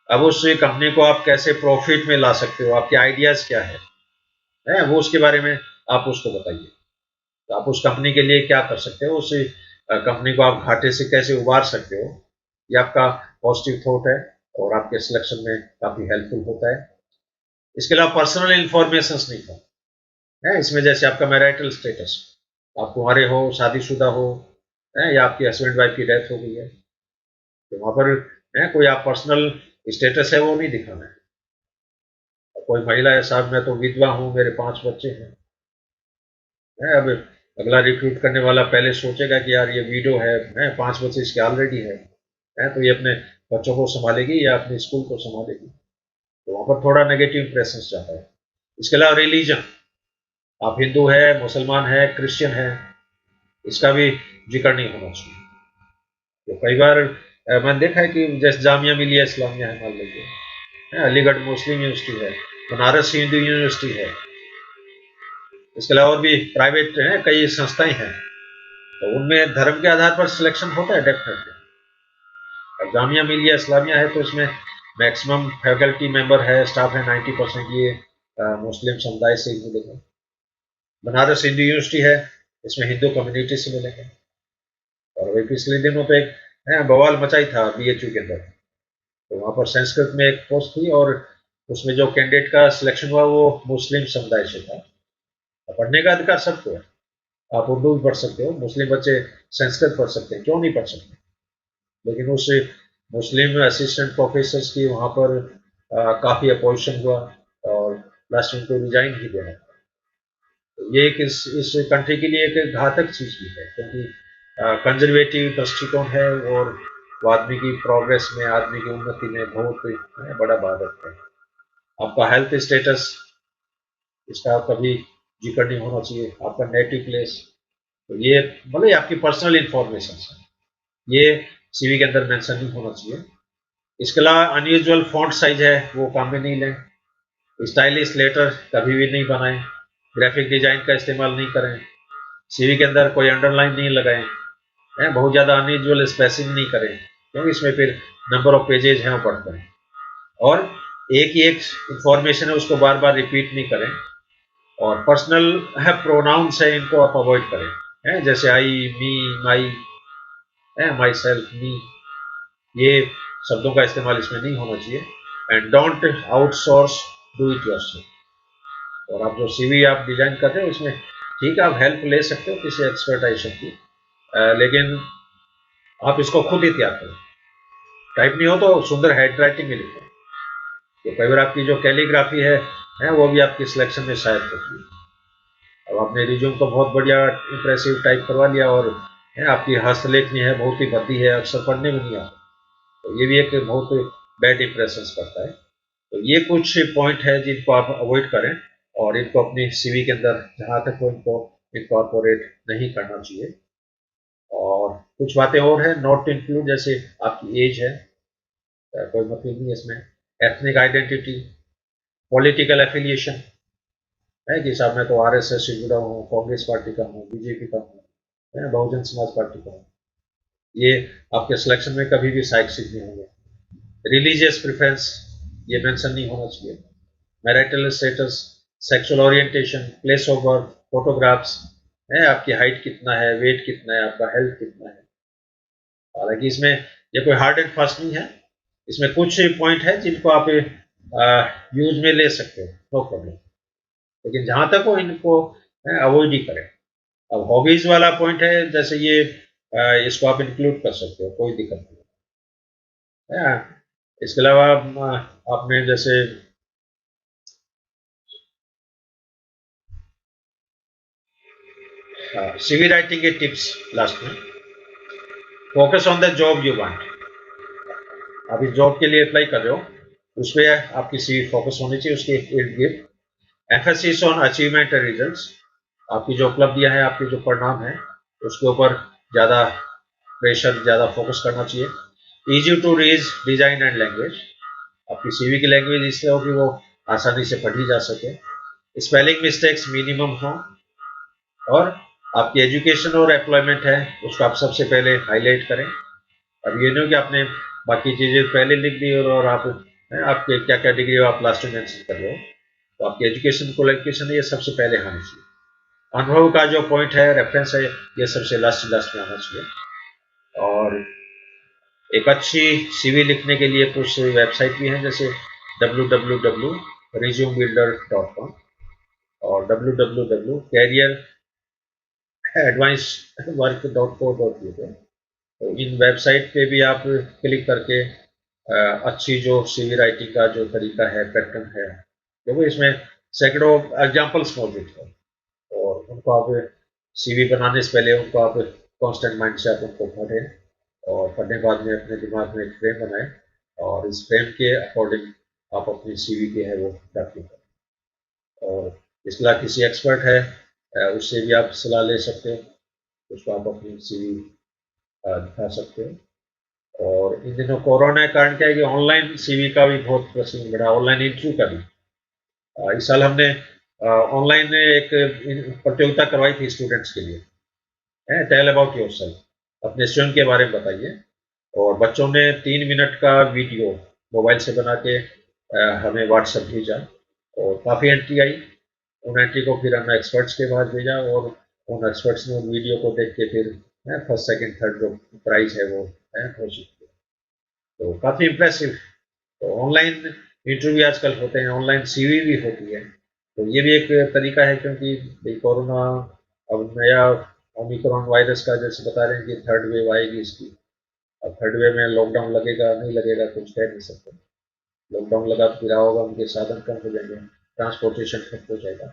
अब उस कंपनी को आप कैसे प्रॉफिट में ला सकते हो, आपके आइडियाज क्या है वो उसके बारे में आप उसको बताइए। तो आप उस कंपनी के लिए क्या कर सकते हो, उस कंपनी को आप घाटे से कैसे उबार सकते हो, ये आपका पॉजिटिव थॉट है और आपके सिलेक्शन में काफ़ी हेल्पफुल होता है। इसके अलावा पर्सनल इंफॉर्मेशन लिखो है इसमें, जैसे आपका मैरिटल स्टेटस, आप कुंवारे हो, शादीशुदा हो, है या आपकी हस्बैंड वाइफ की डेथ हो गई है, तो वहाँ पर है कोई आप पर्सनल स्टेटस है वो नहीं दिखाना है। कोई महिला है, साहब मैं तो विधवा हूँ, मेरे 5 बच्चे हैं, अब अगला रिक्रूट करने वाला पहले सोचेगा कि यार ये विडो है, 5 बच्चे इसके ऑलरेडी है, तो ये अपने बच्चों को संभालेगी या अपने स्कूल को संभालेगी, तो वहाँ पर थोड़ा नेगेटिव इंप्रेशन जाता है। इसके अलावा रिलीजन, आप हिंदू है, मुसलमान है, क्रिश्चियन है, इसका भी जिक्र नहीं होना चाहिए। तो कई बार मैंने देखा है कि जैसे जामिया मिलिया इस्लामिया है, मान लीजिए अलीगढ़ मुस्लिम यूनिवर्सिटी है, बनारस हिंदू यूनिवर्सिटी है, इसके अलावा और भी प्राइवेट हैं कई संस्थाएं हैं, तो उनमें धर्म के आधार पर सिलेक्शन होता है डेफिनेटली। अब जामिया मिलिया इस्लामिया है तो इसमें मैक्सिमम फैकल्टी मेंबर है, स्टाफ है 90% ये मुस्लिम समुदाय से ही मिलेंगे। बनारस हिंदू यूनिवर्सिटी है, इसमें हिंदू कम्युनिटी से मिलेंगे। और वही पिछले दिनों पे बवाल मचाई था BHU के अंदर, तो वहाँ पर संस्कृत में एक पोस्ट थी और उसमें जो कैंडिडेट का सिलेक्शन हुआ वो मुस्लिम समुदाय से था। पढ़ने का अधिकार सबको है, आप उर्दू भी पढ़ सकते हो, मुस्लिम बच्चे संस्कृत पढ़ सकते हैं, क्यों नहीं पढ़ सकते, लेकिन उस मुस्लिम असिस्टेंट प्रोफेसर की वहाँ पर काफ़ी अपोजिशन हुआ और लास्ट में उनको रिजाइन ही देना। तो ये एक इस कंट्री के लिए एक घातक चीज़ भी है, क्योंकि कंजर्वेटिव दृष्टिकोण है और वो आदमी की प्रोग्रेस में, आदमी की उन्नति में बहुत बड़ा बाधक है। आपका हेल्थ स्टेटस, इसका कभी जिक्र नहीं होना चाहिए, आपका नेटिव प्लेस, तो ये मतलब आपकी पर्सनल इंफॉर्मेशन है, ये CV के अंदर मेंशन नहीं होना चाहिए। इसके अलावा अनयूजुअल फॉन्ट साइज है वो काम में नहीं लें, स्टाइलिश लेटर कभी भी नहीं बनाएं, ग्राफिक डिजाइन का इस्तेमाल नहीं करें, CV के अंदर कोई अंडरलाइन नहीं लगाएं, बहुत ज़्यादा अनयूजुअल स्पेसिंग नहीं करें, क्योंकि इसमें फिर नंबर ऑफ पेजेज हैं वो बढ़ते हैं, और एक ही एक इंफॉर्मेशन है उसको बार बार रिपीट नहीं करें, और पर्सनल है प्रोनाउंस है इनको आप अवॉइड करें, जैसे आई, मी, माई, माई सेल्फ, मी, ये शब्दों का इस्तेमाल इसमें नहीं होना चाहिए। And don't outsource, do it yourself. और आप जो CV आप डिजाइन कर रहे हो इसमें ठीक है आप हेल्प ले सकते हो किसी एक्सपर्टाइजेशन की, लेकिन आप इसको खुद ही तैयार करो, टाइप नहीं हो तो सुंदर हैंड राइटिंग में लिखो, तो कई बार आपकी जो कैलीग्राफी है वो भी आपकी सिलेक्शन में सहायक होती है। अब आपने रिज्यूम तो बहुत बढ़िया इंप्रेसिव टाइप करवा लिया और आपकी हस्तलेखनी है बहुत ही भद्दी है, अक्सर पढ़ने में नहीं आता, तो ये भी एक बहुत बैड इंप्रेशन पड़ता है। तो ये कुछ पॉइंट है जिनको आप अवॉइड करें और इनको अपनी CV के अंदर जहाँ तक हो इनको इनकॉर्पोरेट नहीं करना चाहिए। और कुछ बातें और हैं नॉट टू इंक्लूड, जैसे आपकी एज है, कोई मतलब नहीं इसमें, एथनिक आइडेंटिटी, पॉलिटिकल एफिलिएशन है कि साहब मैं तो RSS से जुड़ा हूँ, कांग्रेस पार्टी का हूँ, BJP का हूँ, बहुजन समाज पार्टी का हूँ, ये आपके सिलेक्शन में कभी भी सहायक सिद्ध नहीं होंगे। रिलीजियस प्रेफरेंस ये मेंशन नहीं होना चाहिए। Marital status, sexual orientation, place of birth, photographs, आपकी हाइट कितना है, वेट कितना है, आपका हेल्थ कितना है। हालांकि इसमें ये कोई हार्ड एंड फास्ट नहीं है, इसमें कुछ पॉइंट है जिनको आप यूज में ले सकते हो, नो प्रॉब्लम, लेकिन जहां तक हो इनको अवॉइड ही करें। अब हॉबीज वाला पॉइंट है, जैसे ये इसको आप इंक्लूड कर सकते हो, कोई दिक्कत नहीं है। इसके अलावा आपने जैसे CV राइटिंग के टिप्स लास्ट में, focus on the job you want, आप इस जॉब के लिए अप्लाई कर रहे हो उस पर आपकी CV फोकस होनी चाहिए, उसके इर्द गिर्द emphasis on achievement and results, आपकी जो उपलब्धियां हैं, आपके जो परिणाम हैं उसके ऊपर ज़्यादा प्रेशर, ज़्यादा फोकस करना चाहिए। Easy to read, design and language, आपकी CV की लैंग्वेज इसलिए हो कि वो आसानी से पढ़ी जा सके, स्पेलिंग मिस्टेक्स मिनिमम हो, और आपकी एजुकेशन और एम्प्लॉयमेंट है उसको आप सबसे पहले हाईलाइट करें। अब ये नहीं कि आपने बाकी चीज़ें पहले लिख दी और आप आपके क्या क्या डिग्री हो आप लास्ट में मेंशन कर रहे हो, तो आपकी एजुकेशन क्वालिफिकेशन ये सबसे पहले आनी चाहिए। अनुभव का जो पॉइंट है, रेफरेंस है, ये सबसे लास्ट में आना चाहिए। और एक अच्छी सीवी लिखने के लिए कुछ वेबसाइट भी हैं, जैसे www.resumebuilder.com और www.careeradvicework.co.uk। तो इन वेबसाइट पे भी आप क्लिक करके अच्छी जो सीवी राइटिंग का जो तरीका है, पैटर्न है, देखो इसमें सैकड़ों एग्जाम्पल्स मौजूद हैं, और उनको आप सीवी बनाने से पहले उनको आप कांस्टेंट माइंड से आप उनको पढ़ें, और पढ़ने के बाद में अपने दिमाग में एक फ्रेम बनाएं, और इस फ्रेम के अकॉर्डिंग आप अपनी सीवी के है वो ड्राफ्टिंग करें। और इसके अलावा किसी एक्सपर्ट है उससे भी आप सलाह ले सकते हो, उसको आप अपनी सीवी दिखा सकते हो। और इन दिनों कोरोना के कारण क्या है कि ऑनलाइन सीवी का भी बहुत प्रचलन बढ़ा, ऑनलाइन इंटरव्यू का भी। इस साल हमने ऑनलाइन एक प्रतियोगिता करवाई थी स्टूडेंट्स के लिए, टेल अबाउट योरसेल्फ, अपने स्वयं के बारे में बताइए। और बच्चों ने 3 मिनट का वीडियो मोबाइल से बना के हमें व्हाट्सएप भेजा, और काफ़ी एंट्री आई। उन एंट्री को फिर हमने एक्सपर्ट्स के पास भेजा, और उन एक्सपर्ट्स ने उन वीडियो को देख के फिर फर्स्ट सेकंड थर्ड जो प्राइज है वो घोषित किया। तो काफ़ी इम्प्रेसिव। तो ऑनलाइन इंटरव्यू आजकल होते हैं, ऑनलाइन सीवी भी होती है, तो ये भी एक तरीका है, क्योंकि भाई कोरोना अब नया ओमिक्रॉन वायरस का जैसे बता रहे हैं कि थर्ड वेव आएगी इसकी। अब थर्ड वेव में लॉकडाउन लगेगा नहीं लगेगा कुछ कह नहीं सकते। लॉकडाउन लगा तो फिर होगा, उनके साधन कम हो जाएंगे, ट्रांसपोर्टेशन कम हो जाएगा,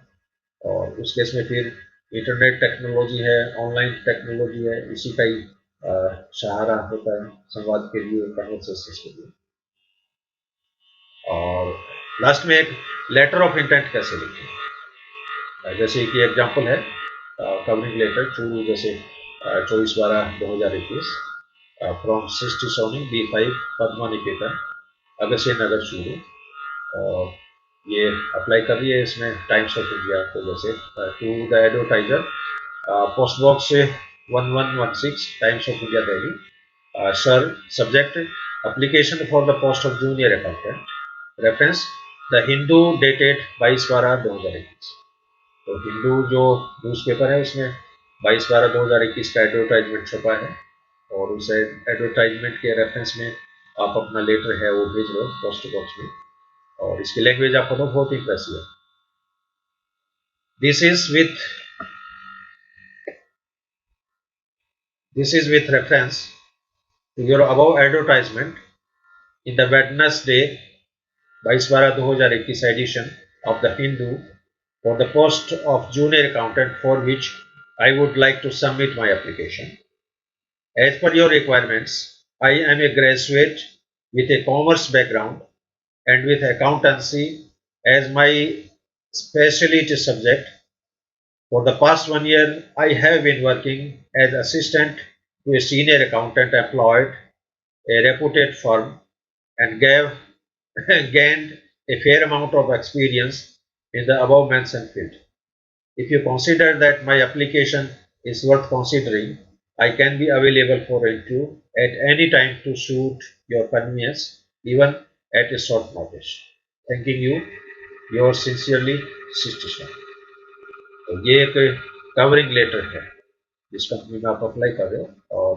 और उस केस में फिर इंटरनेट टेक्नोलॉजी है, ऑनलाइन टेक्नोलॉजी है, इसी का ही सहारा होता है संवाद के लिए, कन्वर्सेशंस के लिए। और लास्ट में एक लेटर ऑफ इंटेंट कैसे लिखें, जैसे कि एग्जांपल है कवरिंग लेटर टू, जैसे 24/12/2021 फ्रॉम 60 सोनी B5 पद्मा निकेतन अगस्त्य नगर चूरू। और ये अप्लाई कर रही है इसमें टाइम्स ऑफ इंडिया को, जैसे to the advertiser post box 1116 Times of India Delhi. Sir, subject application for the post of junior accountant, reference the Hindu dated 22/12/2021। तो हिंदू जो न्यूज़पेपर है उसमें 22/12/2021 का एडवर्टाइजमेंट छपा है, और उस एडवर्टाइजमेंट के रेफरेंस में आप अपना लेटर है वो भेज रहे हो पोस्ट बॉक्स में, और इसकी लैंग्वेज आप पढ़ो, बहुत इंप्रेसिव है। This is with reference to your above advertisement in the Wednesday 22/12/2021 edition of the Hindu for the post of junior accountant, for which I would like to submit my application. As per your requirements, I am a graduate with a commerce background and with accountancy as my specialty subject. For the past 1 year, I have been working as assistant to a senior accountant employed a reputed firm, and gained a fair amount of experience in the above mentioned field. If you consider that my application is worth considering, I can be available for interview at any time to suit your convenience, even at a short notice. Thanking you, yours sincerely, Sister Swan. तो ये एक covering letter है जिस company में आप apply कर रहे हो, और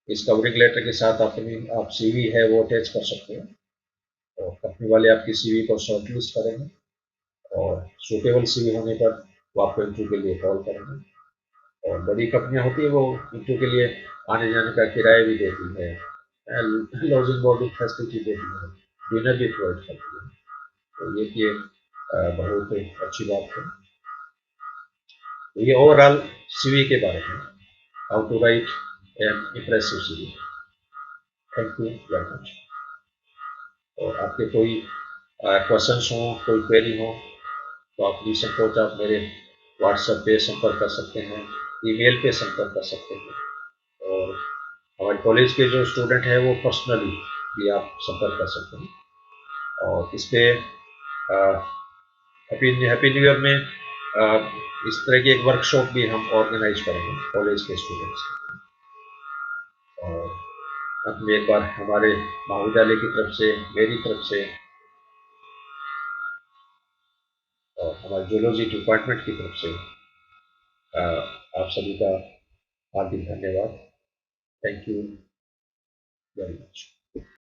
इस कवरिंग लेटर के साथ आप सीवी है वो अटैच कर सकते हो, और कंपनी वाले आपकी सीवी को शॉर्टलिस्ट करेंगे, और सूटेबल सीवी होने पर वो आपको इंटरव्यू के लिए कॉल करेंगे। और बड़ी कंपनियां होती है वो इंटरव्यू के लिए आने जाने का किराया भी देती है, लॉजिंग बोर्डिंग फैसिलिटी देती है, डिनर भी प्रोवाइड करती है। तो ये बहुत अच्छी बात है। तो ये ओवरऑल सीवी के बारे में, how to write an impressive CV. Thank you very much. और आपके कोई क्वेश्चंस हो, कोई क्वेरी हो, तो आप निसंकोच आप मेरे व्हाट्सएप पे संपर्क कर सकते हैं, ईमेल पे संपर्क कर सकते हैं, और हमारे कॉलेज के जो स्टूडेंट हैं वो पर्सनली भी आप संपर्क कर सकते हैं। और इस पे हैप्पी न्यू ईयर में इस तरह की एक वर्कशॉप भी हम ऑर्गेनाइज करेंगे कॉलेज के स्टूडेंट्स। और अंत में एक बार हमारे महाविद्यालय की तरफ से, मेरी तरफ से, और हमारे जूलॉजी डिपार्टमेंट की तरफ से आप सभी का हार्दिक धन्यवाद। Thank you very much.